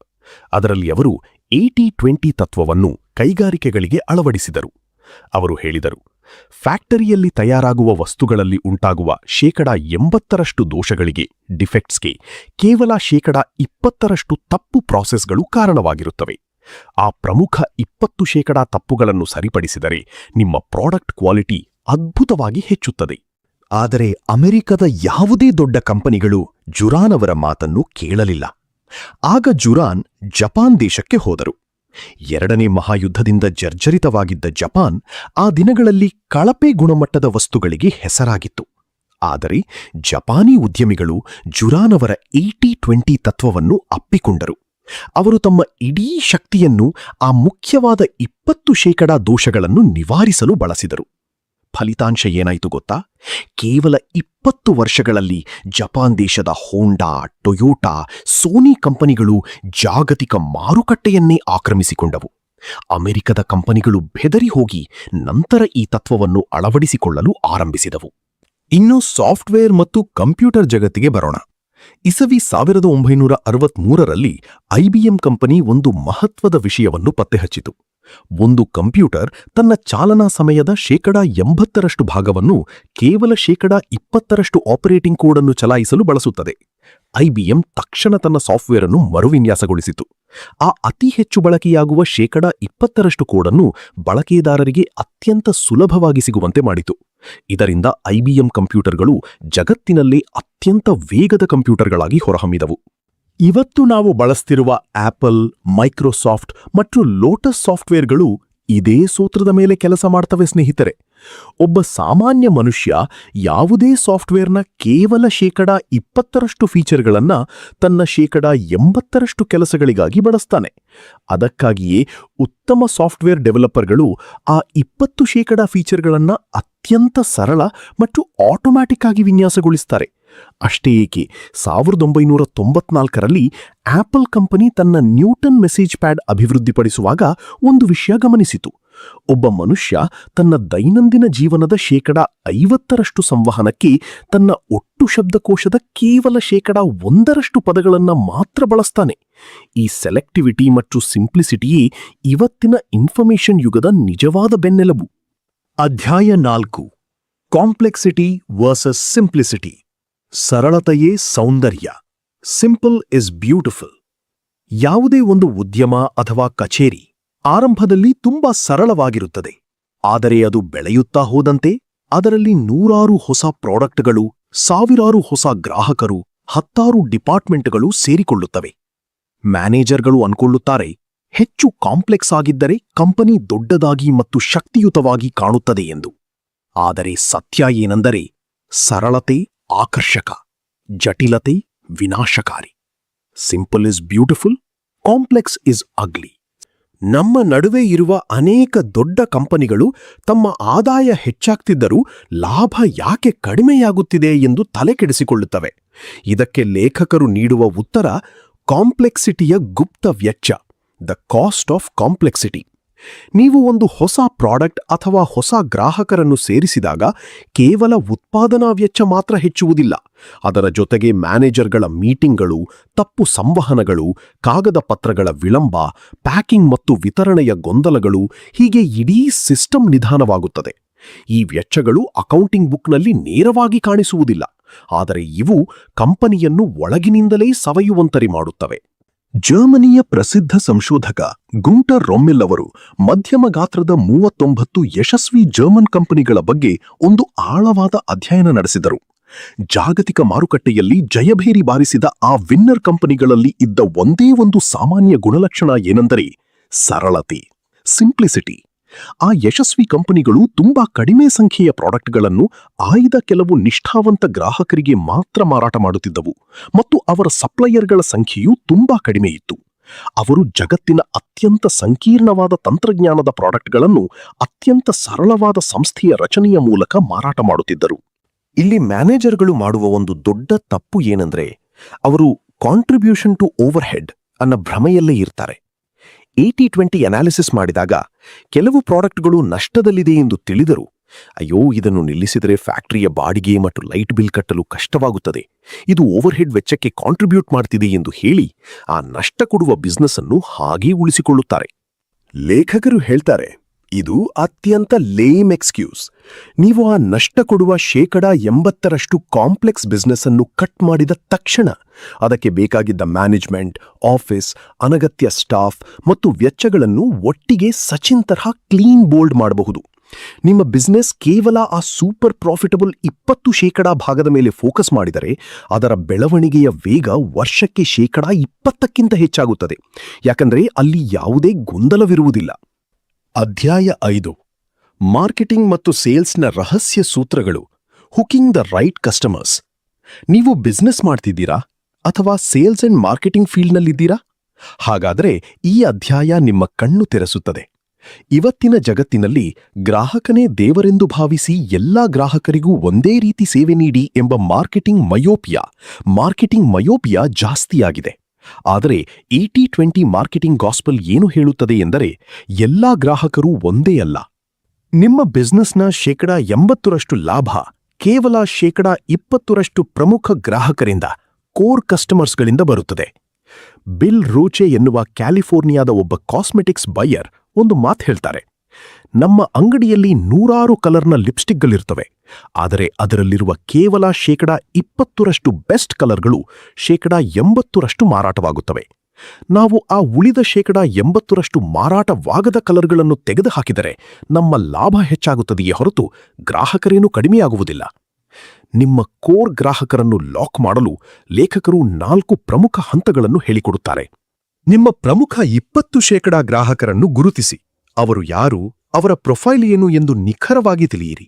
ಅದರಲ್ಲಿ ಅವರು 80-20 ತತ್ವವನ್ನು ಕೈಗಾರಿಕೆಗಳಿಗೆ ಅಳವಡಿಸಿದರು. ಅವರು ಹೇಳಿದರು, ಫ್ಯಾಕ್ಟರಿಯಲ್ಲಿ ತಯಾರಾಗುವ ವಸ್ತುಗಳಲ್ಲಿ ಉಂಟಾಗುವ 80% ದೋಷಗಳಿಗೆ, ಡಿಫೆಕ್ಟ್ಸ್ಗೆ, ಕೇವಲ 20% ತಪ್ಪು ಪ್ರಾಸೆಸ್ಗಳು ಕಾರಣವಾಗಿರುತ್ತವೆ. ಆ ಪ್ರಮುಖ 20% ತಪ್ಪುಗಳನ್ನು ಸರಿಪಡಿಸಿದರೆ ನಿಮ್ಮ ಪ್ರಾಡಕ್ಟ್ ಕ್ವಾಲಿಟಿ ಅದ್ಭುತವಾಗಿ ಹೆಚ್ಚುತ್ತದೆ. ಆದರೆ ಅಮೆರಿಕದ ಯಾವುದೇ ದೊಡ್ಡ ಕಂಪನಿಗಳು ಜುರಾನ್ ಅವರ ಮಾತನ್ನು ಕೇಳಲಿಲ್ಲ. ಆಗ ಜುರಾನ್ ಜಪಾನ್ ದೇಶಕ್ಕೆ ಹೋದರು. 2ನೇ ಮಹಾಯುದ್ಧದಿಂದ ಜರ್ಜರಿತವಾಗಿದ್ದ ಜಪಾನ್ ಆ ದಿನಗಳಲ್ಲಿ ಕಳಪೆ ಗುಣಮಟ್ಟದ ವಸ್ತುಗಳಿಗೆ ಹೆಸರಾಗಿತ್ತು. ಆದರೆ ಜಪಾನಿ ಉದ್ಯಮಿಗಳು ಜುರಾನ್ ಅವರ 80-20 ತತ್ವವನ್ನು ಅಪ್ಪಿಕೊಂಡರು. ಅವರು ತಮ್ಮ ಇಡೀ ಶಕ್ತಿಯನ್ನು ಆ ಮುಖ್ಯವಾದ 20% ದೋಷಗಳನ್ನು ನಿವಾರಿಸಲು ಬಳಸಿದರು. ಫಲಿತಾಂಶ ಏನಾಯಿತು ಗೊತ್ತಾ? ಕೇವಲ 20 ವರ್ಷಗಳಲ್ಲಿ ಜಪಾನ್ ದೇಶದ ಹೋಂಡಾ, ಟೊಯೋಟಾ, ಸೋನಿ ಕಂಪನಿಗಳು ಜಾಗತಿಕ ಮಾರುಕಟ್ಟೆಯನ್ನೇ ಆಕ್ರಮಿಸಿಕೊಂಡವು. ಅಮೆರಿಕದ ಕಂಪನಿಗಳು ಬೆದರಿ ಹೋಗಿ ನಂತರ ಈ ತತ್ವವನ್ನು ಅಳವಡಿಸಿಕೊಳ್ಳಲು ಆರಂಭಿಸಿದವು. ಇನ್ನು ಸಾಫ್ಟ್ವೇರ್ ಮತ್ತು ಕಂಪ್ಯೂಟರ್ ಜಗತ್ತಿಗೆ ಬರೋಣ. ಇಸವಿ 1963ರಲ್ಲಿ IBM ಕಂಪನಿ ಒಂದು ಮಹತ್ವದ ವಿಷಯವನ್ನು ಪತ್ತೆಹಚ್ಚಿತು. ಒಂದು ಕಂಪ್ಯೂಟರ್ ತನ್ನ ಚಾಲನಾ ಸಮಯದ 80% ಭಾಗವನ್ನು ಕೇವಲ 20% ಆಪರೇಟಿಂಗ್ ಕೋಡ್ ಅನ್ನು ಚಲಾಯಿಸಲು ಬಳಸುತ್ತದೆ. IBM ತಕ್ಷಣ ತನ್ನ ಸಾಫ್ಟ್ವೇರ್ ಅನ್ನು ಮರುವಿನ್ಯಾಸಗೊಳಿಸಿತು. ಆ ಅತಿ ಹೆಚ್ಚು ಬಳಕೆಯಾಗುವ 20% ಕೋಡ್ ಅನ್ನು ಬಳಕೆದಾರರಿಗೆ ಅತ್ಯಂತ ಸುಲಭವಾಗಿ ಸಿಗುವಂತೆ ಮಾಡಿತು. ಇದರಿಂದ IBM ಕಂಪ್ಯೂಟರ್ಗಳು ಜಗತ್ತಿನಲ್ಲೇ ಅತ್ಯಂತ ವೇಗದ ಕಂಪ್ಯೂಟರ್ಗಳಾಗಿ ಹೊರಹೊಮ್ಮಿದವು. ಇವತ್ತು ನಾವು ಬಳಸ್ತಿರುವ ಆಪಲ್, ಮೈಕ್ರೋಸಾಫ್ಟ್ ಮತ್ತು ಲೋಟಸ್ ಸಾಫ್ಟ್ವೇರ್ಗಳು ಇದೇ ಸೂತ್ರದ ಮೇಲೆ ಕೆಲಸ ಮಾಡ್ತವೆ ಸ್ನೇಹಿತರೆ. ಒಬ್ಬ ಸಾಮಾನ್ಯ ಮನುಷ್ಯ ಯಾವುದೇ ಸಾಫ್ಟ್ವೇರ್ನ ಕೇವಲ 20% ಫೀಚರ್ಗಳನ್ನ ತನ್ನ 80% ಕೆಲಸಗಳಿಗಾಗಿ ಬಳಸ್ತಾನೆ. ಅದಕ್ಕಾಗಿಯೇ ಉತ್ತಮ ಸಾಫ್ಟ್ವೇರ್ ಡೆವಲಪರ್ಗಳು ಆ 20% ಫೀಚರ್ಗಳನ್ನ ಅತ್ಯಂತ ಸರಳ ಮತ್ತು ಆಟೋಮ್ಯಾಟಿಕ್ ಆಗಿ ವಿನ್ಯಾಸಗೊಳಿಸ್ತಾರೆ. ಅಷ್ಟೇ ಏಕೆ 1994ರಲ್ಲಿ ಆಪಲ್ ಕಂಪನಿ ತನ್ನ ನ್ಯೂಟನ್ ಮೆಸೇಜ್ ಪ್ಯಾಡ್ ಅಭಿವೃದ್ಧಿಪಡಿಸುವಾಗ ಒಂದು ವಿಷಯ ಗಮನಿಸಿತು. ಒಬ್ಬ ಮನುಷ್ಯ ತನ್ನ ದೈನಂದಿನ ಜೀವನದ 50% ಸಂವಹನಕ್ಕೆ ತನ್ನ ಒಟ್ಟು ಶಬ್ದಕೋಶದ ಕೇವಲ 1% ಪದಗಳನ್ನು ಮಾತ್ರ ಬಳಸ್ತಾನೆ. ಈ ಸೆಲೆಕ್ಟಿವಿಟಿ ಮತ್ತು ಸಿಂಪ್ಲಿಸಿಟಿಯೇ ಇವತ್ತಿನ ಇನ್ಫಾರ್ಮೇಷನ್ ಯುಗದ ನಿಜವಾದ ಬೆನ್ನೆಲುಬು. ಅಧ್ಯಾಯ 4: ಕಾಂಪ್ಲೆಕ್ಸಿಟಿ ವರ್ಸಸ್ ಸಿಂಪ್ಲಿಸಿಟಿ. ಸರಳತೆಯೇ ಸೌಂದರ್ಯ. Simple is beautiful. ಯಾವುದೇ ಒಂದು ಉದ್ಯಮ ಅಥವಾ ಕಚೇರಿ ಆರಂಭದಲ್ಲಿ ತುಂಬಾ ಸರಳವಾಗಿರುತ್ತದೆ. ಆದರೆ ಅದು ಬೆಳೆಯುತ್ತಾ ಹೋದಂತೆ ಅದರಲ್ಲಿ 100 ಹೊಸ ಪ್ರಾಡಕ್ಟ್ಗಳು, 1000 ಹೊಸ ಗ್ರಾಹಕರು, 10 ಡಿಪಾರ್ಟ್ಮೆಂಟ್ಗಳು ಸೇರಿಕೊಳ್ಳುತ್ತವೆ. ಮ್ಯಾನೇಜರ್ಗಳು ಅನ್ಕೊಳ್ಳುತ್ತಾರೆ, ಹೆಚ್ಚು ಕಾಂಪ್ಲೆಕ್ಸ್ ಆಗಿದ್ದರೆ ಕಂಪನಿ ದೊಡ್ಡದಾಗಿ ಮತ್ತು ಶಕ್ತಿಯುತವಾಗಿ ಕಾಣುತ್ತದೆ ಎಂದು. ಆದರೆ ಸತ್ಯ ಏನೆಂದರೆ ಸರಳತೆ ಆಕರ್ಷಕ, ಜಟಿಲತೆ ವಿನಾಶಕಾರಿ. Simple is beautiful, complex is ugly. ನಮ್ಮ ನಡುವೆ ಇರುವ ಅನೇಕ ದೊಡ್ಡ ಕಂಪನಿಗಳು ತಮ್ಮ ಆದಾಯ ಹೆಚ್ಚಾಗ್ತಿದ್ದರೂ ಲಾಭ ಯಾಕೆ ಕಡಿಮೆಯಾಗುತ್ತಿದೆ ಎಂದು ತಲೆಕೆಡಿಸಿಕೊಳ್ಳುತ್ತವೆ. ಇದಕ್ಕೆ ಲೇಖಕರು ನೀಡುವ ಉತ್ತರ ಕಾಂಪ್ಲೆಕ್ಸಿಟಿಯ ಗುಪ್ತ ವೆಚ್ಚ, ದ ಕಾಸ್ಟ್ ಆಫ್ ಕಾಂಪ್ಲೆಕ್ಸಿಟಿ. ನೀವು ಒಂದು ಹೊಸ ಪ್ರಾಡಕ್ಟ್ ಅಥವಾ ಹೊಸ ಗ್ರಾಹಕರನ್ನು ಸೇರಿಸಿದಾಗ ಕೇವಲ ಉತ್ಪಾದನಾ ವೆಚ್ಚ ಮಾತ್ರ ಹೆಚ್ಚುವುದಿಲ್ಲ. ಅದರ ಜೊತೆಗೆ ಮ್ಯಾನೇಜರ್ಗಳ ಮೀಟಿಂಗ್ಗಳು, ತಪ್ಪು ಸಂವಹನಗಳು, ಕಾಗದ ಪತ್ರಗಳ ವಿಳಂಬ, ಪ್ಯಾಕಿಂಗ್ ಮತ್ತು ವಿತರಣೆಯ ಗೊಂದಲಗಳು, ಹೀಗೆ ಇಡೀ ಸಿಸ್ಟಮ್ ನಿಧಾನವಾಗುತ್ತದೆ. ಈ ವೆಚ್ಚಗಳು ಅಕೌಂಟಿಂಗ್ ಬುಕ್ನಲ್ಲಿ ನೇರವಾಗಿ ಕಾಣಿಸುವುದಿಲ್ಲ, ಆದರೆ ಇವು ಕಂಪನಿಯನ್ನು ಒಳಗಿನಿಂದಲೇ ಸವೆಯುವಂತರಿ ಮಾಡುತ್ತವೆ. ಜರ್ಮನಿಯ ಪ್ರಸಿದ್ಧ ಸಂಶೋಧಕ ಗುಂಟರ್ ರೊಮ್ಮೆಲ್ ಅವರು ಮಧ್ಯಮ ಗಾತ್ರದ 39 ಯಶಸ್ವಿ ಜರ್ಮನ್ ಕಂಪನಿಗಳ ಬಗ್ಗೆ ಒಂದು ಆಳವಾದ ಅಧ್ಯಯನ ನಡೆಸಿದರು. ಜಾಗತಿಕ ಮಾರುಕಟ್ಟೆಯಲ್ಲಿ ಜಯಭೇರಿ ಬಾರಿಸಿದ ಆ ವಿನ್ನರ್ ಕಂಪನಿಗಳಲ್ಲಿ ಇದ್ದ ಒಂದೇ ಒಂದು ಸಾಮಾನ್ಯ ಗುಣಲಕ್ಷಣ ಏನೆಂದರೆ ಸರಳತೆ, ಸಿಂಪ್ಲಿಸಿಟಿ. ಆ ಯಶಸ್ವಿ ಕಂಪನಿಗಳು ತುಂಬಾ ಕಡಿಮೆ ಸಂಖ್ಯೆಯ ಪ್ರಾಡಕ್ಟ್ಗಳನ್ನು ಆಯ್ದ ಕೆಲವು ನಿಷ್ಠಾವಂತ ಗ್ರಾಹಕರಿಗೆ ಮಾತ್ರ ಮಾರಾಟ ಮಾಡುತ್ತಿದ್ದವು ಮತ್ತು ಅವರ ಸಪ್ಲೈಯರ್ಗಳ ಸಂಖ್ಯೆಯೂ ತುಂಬಾ ಕಡಿಮೆ ಇತ್ತು. ಅವರು ಜಗತ್ತಿನ ಅತ್ಯಂತ ಸಂಕೀರ್ಣವಾದ ತಂತ್ರಜ್ಞಾನದ ಪ್ರಾಡಕ್ಟ್ಗಳನ್ನು ಅತ್ಯಂತ ಸರಳವಾದ ಸಂಸ್ಥೆಯ ರಚನೆಯ ಮೂಲಕ ಮಾರಾಟ ಮಾಡುತ್ತಿದ್ದರು. ಇಲ್ಲಿ ಮ್ಯಾನೇಜರ್ಗಳು ಮಾಡುವ ಒಂದು ದೊಡ್ಡ ತಪ್ಪು ಏನೆಂದರೆ ಅವರು ಕಾಂಟ್ರಿಬ್ಯೂಷನ್ ಟು ಓವರ್ಹೆಡ್ ಅನ್ನೋ ಭ್ರಮೆಯಲ್ಲೇ ಇರ್ತಾರೆ. 80-20 ಅನಾಲಿಸಿಸ್ ಮಾಡಿದಾಗ ಕೆಲವು ಪ್ರಾಡಕ್ಟ್ಗಳು ನಷ್ಟದಲ್ಲಿದೆ ಎಂದು ತಿಳಿದರೂ ಅಯ್ಯೋ ಇದನ್ನು ನಿಲ್ಲಿಸಿದರೆ ಫ್ಯಾಕ್ಟರಿಯ ಬಾಡಿಗೆ ಮತ್ತು ಲೈಟ್ ಬಿಲ್ ಕಟ್ಟಲು ಕಷ್ಟವಾಗುತ್ತದೆ, ಇದು ಓವರ್ಹೆಡ್ ವೆಚ್ಚಕ್ಕೆ ಕಾಂಟ್ರಿಬ್ಯೂಟ್ ಮಾಡ್ತಿದೆ ಎಂದು ಹೇಳಿ ಆ ನಷ್ಟ ಕೊಡುವ ಬಿಸ್ನೆಸ್ ಅನ್ನು ಹಾಗೇ ಉಳಿಸಿಕೊಳ್ಳುತ್ತಾರೆ. ಲೇಖಕರು ಹೇಳ್ತಾರೆ, ಇದು ಅತ್ಯಂತ ಲೇಮ್ ಎಕ್ಸ್ಕ್ಯೂಸ್. ನೀವು ಆ ನಷ್ಟ ಕೊಡುವ 80% ಕಾಂಪ್ಲೆಕ್ಸ್ ಬಿಸ್ನೆಸ್ ಅನ್ನು ಕಟ್ ಮಾಡಿದ ತಕ್ಷಣ ಅದಕ್ಕೆ ಬೇಕಾಗಿದ್ದ ಮ್ಯಾನೇಜ್ಮೆಂಟ್, ಆಫೀಸ್, ಅನಗತ್ಯ ಸ್ಟಾಫ್ ಮತ್ತು ವೆಚ್ಚಗಳನ್ನು ಒಟ್ಟಿಗೆ ಸಚಿನ್ ತರಹ ಕ್ಲೀನ್ ಬೋಲ್ಡ್ ಮಾಡಬಹುದು. ನಿಮ್ಮ ಬಿಸ್ನೆಸ್ ಕೇವಲ ಆ ಸೂಪರ್ ಪ್ರಾಫಿಟಬಲ್ 20% ಭಾಗದ ಮೇಲೆ ಫೋಕಸ್ ಮಾಡಿದರೆ ಅದರ ಬೆಳವಣಿಗೆಯ ವೇಗ ವರ್ಷಕ್ಕೆ 20%ಕ್ಕಿಂತ ಹೆಚ್ಚಾಗುತ್ತದೆ. ಯಾಕಂದರೆ ಅಲ್ಲಿ ಯಾವುದೇ ಗೊಂದಲವಿರುವುದಿಲ್ಲ. ಅಧ್ಯಾಯ 5: ಮಾರ್ಕೆಟಿಂಗ್ ಮತ್ತು ಸೇಲ್ಸ್ನ ರಹಸ್ಯ ಸೂತ್ರಗಳು. ಹುಕಿಂಗ್ ದ ರೈಟ್ ಕಸ್ಟಮರ್ಸ್. ನೀವು ಬಿಸ್ನೆಸ್ ಮಾಡ್ತಿದ್ದೀರಾ ಅಥವಾ ಸೇಲ್ಸ್ ಅಂಡ್ ಮಾರ್ಕೆಟಿಂಗ್ ಫೀಲ್ಡ್ನಲ್ಲಿದ್ದೀರಾ? ಹಾಗಾದರೆ ಈ ಅಧ್ಯಾಯ ನಿಮ್ಮ ಕಣ್ಣು ತೆರೆಸುತ್ತದೆ. ಇವತ್ತಿನ ಜಗತ್ತಿನಲ್ಲಿ ಗ್ರಾಹಕನೇ ದೇವರೆಂದು ಭಾವಿಸಿ ಎಲ್ಲಾ ಗ್ರಾಹಕರಿಗೂ ಒಂದೇ ರೀತಿ ಸೇವೆ ನೀಡಿ ಎಂಬ ಮಾರ್ಕೆಟಿಂಗ್ ಮಯೋಪಿಯಾ ಜಾಸ್ತಿಯಾಗಿದೆ. ಆದರೆ 80-20 ಮಾರ್ಕೆಟಿಂಗ್ ಗಾಸ್ಪಲ್ ಏನು ಹೇಳುತ್ತದೆ ಎಂದರೆ ಎಲ್ಲಾ ಗ್ರಾಹಕರು ಒಂದೇ ಅಲ್ಲ. ನಿಮ್ಮ ಬಿಸ್ನೆಸ್ನ 80% ಲಾಭ ಕೇವಲ 20% ಪ್ರಮುಖ ಗ್ರಾಹಕರಿಂದ, ಕೋರ್ ಕಸ್ಟಮರ್ಸ್ಗಳಿಂದ ಬರುತ್ತದೆ. ಬಿಲ್ ರೋಚೆ ಎನ್ನುವ ಕ್ಯಾಲಿಫೋರ್ನಿಯಾದ ಒಬ್ಬ ಕಾಸ್ಮೆಟಿಕ್ಸ್ ಬೈಯರ್ ಒಂದು ಮಾತು ಹೇಳ್ತಾರೆ. ನಮ್ಮ ಅಂಗಡಿಯಲ್ಲಿ 100 ಕಲರ್ನ ಲಿಪ್ಸ್ಟಿಕ್ಗಳಿರ್ತವೆ, ಆದರೆ ಅದರಲ್ಲಿರುವ ಕೇವಲ 20% ಬೆಸ್ಟ್ ಕಲರ್ಗಳು 80% ಮಾರಾಟವಾಗುತ್ತವೆ. ನಾವು ಆ ಉಳಿದ 80% ಮಾರಾಟವಾಗದ ಕಲರ್ಗಳನ್ನು ತೆಗೆದುಹಾಕಿದರೆ ನಮ್ಮ ಲಾಭ ಹೆಚ್ಚಾಗುತ್ತದೆಯೇ ಹೊರತು ಗ್ರಾಹಕರೇನೂ ಕಡಿಮೆಯಾಗುವುದಿಲ್ಲ. ನಿಮ್ಮ ಕೋರ್ ಗ್ರಾಹಕರನ್ನು ಲಾಕ್ ಮಾಡಲು ಲೇಖಕರು 4 ಪ್ರಮುಖ ಹಂತಗಳನ್ನು ಹೇಳಿಕೊಡುತ್ತಾರೆ. ನಿಮ್ಮ ಪ್ರಮುಖ 20% ಗ್ರಾಹಕರನ್ನು ಗುರುತಿಸಿ. ಅವರು ಯಾರು, ಅವರ ಪ್ರೊಫೈಲ್ ಏನು ಎಂದು ನಿಖರವಾಗಿ ತಿಳಿಯಿರಿ.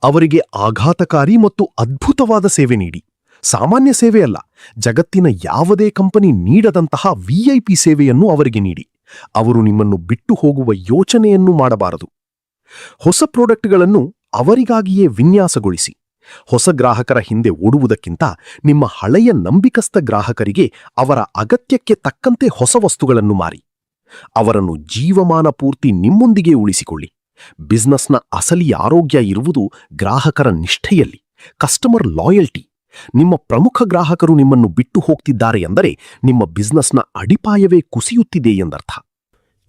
ಅವರಿಗೆ ಆಘಾತಕಾರಿ ಮತ್ತು ಅದ್ಭುತವಾದ ಸೇವೆ ನೀಡಿ. ಸಾಮಾನ್ಯ ಸೇವೆ ಅಲ್ಲ, ಜಗತ್ತಿನ ಯಾವುದೇ ಕಂಪನಿ ನೀಡದಂತಹ VIP ಸೇವೆಯನ್ನು ಅವರಿಗೆ ನೀಡಿ. ಅವರು ನಿಮ್ಮನ್ನು ಬಿಟ್ಟು ಹೋಗುವ ಯೋಚನೆಯನ್ನೂ ಮಾಡಬಾರದು. ಹೊಸ ಪ್ರಾಡಕ್ಟ್ಗಳನ್ನು ಅವರಿಗಾಗಿಯೇ ವಿನ್ಯಾಸಗೊಳಿಸಿ. ಹೊಸ ಗ್ರಾಹಕರ ಹಿಂದೆ ಓಡುವುದಕ್ಕಿಂತ ನಿಮ್ಮ ಹಳೆಯ ನಂಬಿಕಸ್ಥ ಗ್ರಾಹಕರಿಗೆ ಅವರ ಅಗತ್ಯಕ್ಕೆ ತಕ್ಕಂತೆ ಹೊಸ ವಸ್ತುಗಳನ್ನು ಮಾರಿ. ಅವರನ್ನು ಜೀವಮಾನ ಪೂರ್ತಿ ನಿಮ್ಮೊಂದಿಗೆ ಉಳಿಸಿಕೊಳ್ಳಿ. ಬಿಸ್ನೆಸ್ನ ಅಸಲಿ ಆರೋಗ್ಯ ಇರುವುದು ಗ್ರಾಹಕರ ನಿಷ್ಠೆಯಲ್ಲಿ, ಕಸ್ಟಮರ್ ಲಾಯಲ್ಟಿ. ನಿಮ್ಮ ಪ್ರಮುಖ ಗ್ರಾಹಕರು ನಿಮ್ಮನ್ನು ಬಿಟ್ಟು ಹೋಗ್ತಿದ್ದಾರೆ ಎಂದರೆ ನಿಮ್ಮ ಬಿಸ್ನೆಸ್ನ ಅಡಿಪಾಯವೇ ಕುಸಿಯುತ್ತಿದೆ ಎಂದರ್ಥ.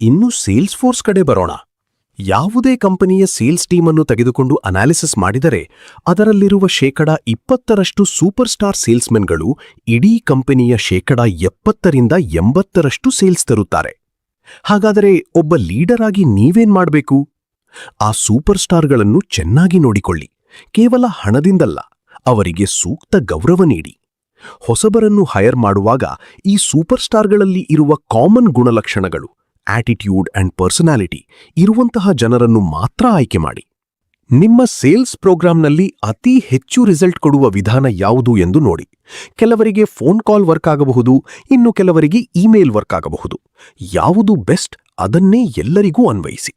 ಇನ್ನು ಸೇಲ್ಸ್ ಫೋರ್ಸ್ ಕಡೆ ಬರೋಣ. ಯಾವುದೇ ಕಂಪನಿಯ ಸೇಲ್ಸ್ ಟೀಮ್ ಅನ್ನು ತೆಗೆದುಕೊಂಡು ಅನಾಲಿಸಿಸ್ ಮಾಡಿದರೆ ಅದರಲ್ಲಿರುವ 20% ಸೂಪರ್ ಸ್ಟಾರ್ ಸೇಲ್ಸ್ಮೆನ್ಗಳು ಇಡೀ ಕಂಪನಿಯ 70% ಸೇಲ್ಸ್ ತರುತ್ತಾರೆ. ಹಾಗಾದರೆ ಒಬ್ಬ ಲೀಡರ್ ಆಗಿ ನೀವೇನ್ ಮಾಡಬೇಕು? ಆ ಸೂಪರ್ ಸ್ಟಾರ್ಗಳನ್ನು ಚೆನ್ನಾಗಿ ನೋಡಿಕೊಳ್ಳಿ. ಕೇವಲ ಹಣದಿಂದಲ್ಲ, ಅವರಿಗೆ ಸೂಕ್ತ ಗೌರವ ನೀಡಿ. ಹೊಸಬರನ್ನು ಹೈರ್ ಮಾಡುವಾಗ ಈ ಸೂಪರ್ ಸ್ಟಾರ್ಗಳಲ್ಲಿ ಇರುವ ಕಾಮನ್ ಗುಣಲಕ್ಷಣಗಳು, ಆಟಿಟ್ಯೂಡ್ ಅಂಡ್ ಪರ್ಸನಾಲಿಟಿ ಇರುವಂತಹ ಜನರನ್ನು ಮಾತ್ರ ಆಯ್ಕೆ ಮಾಡಿ. ನಿಮ್ಮ ಸೇಲ್ಸ್ ಪ್ರೋಗ್ರಾಂನಲ್ಲಿ ಅತಿ ಹೆಚ್ಚು ರಿಸಲ್ಟ್ ಕೊಡುವ ವಿಧಾನ ಯಾವುದು ಎಂದು ನೋಡಿ. ಕೆಲವರಿಗೆ ಫೋನ್ ಕಾಲ್ ವರ್ಕ್ ಆಗಬಹುದು, ಇನ್ನು ಕೆಲವರಿಗೆ ಇಮೇಲ್ ವರ್ಕ್ ಆಗಬಹುದು. ಯಾವುದು ಬೆಸ್ಟ್ ಅದನ್ನೇ ಎಲ್ಲರಿಗೂ ಅನ್ವಯಿಸಿ.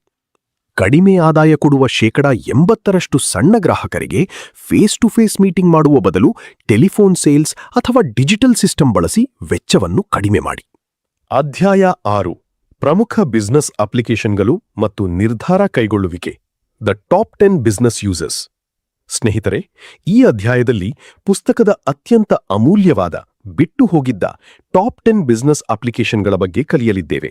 ಕಡಿಮೆ ಆದಾಯ ಕೊಡುವ 80% ಸಣ್ಣ ಗ್ರಾಹಕರಿಗೆ ಫೇಸ್ ಟು ಫೇಸ್ ಮೀಟಿಂಗ್ ಮಾಡುವ ಬದಲು ಟೆಲಿಫೋನ್ ಸೇಲ್ಸ್ ಅಥವಾ ಡಿಜಿಟಲ್ ಸಿಸ್ಟಮ್ ಬಳಸಿ ವೆಚ್ಚವನ್ನು ಕಡಿಮೆ ಮಾಡಿ. ಅಧ್ಯಾಯ 6: ಪ್ರಮುಖ ಬಿಸ್ನೆಸ್ ಅಪ್ಲಿಕೇಶನ್ಗಳು ಮತ್ತು ನಿರ್ಧಾರ ಕೈಗೊಳ್ಳುವಿಕೆ. The top 10 business users. ಸ್ನೇಹಿತರೆ, ಈ ಅಧ್ಯಾಯದಲ್ಲಿ ಪುಸ್ತಕದ ಅತ್ಯಂತ ಅಮೂಲ್ಯವಾದ, ಬಿಟ್ಟು ಹೋಗಿದ್ದ ಟಾಪ್ 10 ಬಿಸ್ನೆಸ್ ಅಪ್ಲಿಕೇಶನ್ಗಳ ಬಗ್ಗೆ ಕಲಿಯಲಿದ್ದೇವೆ.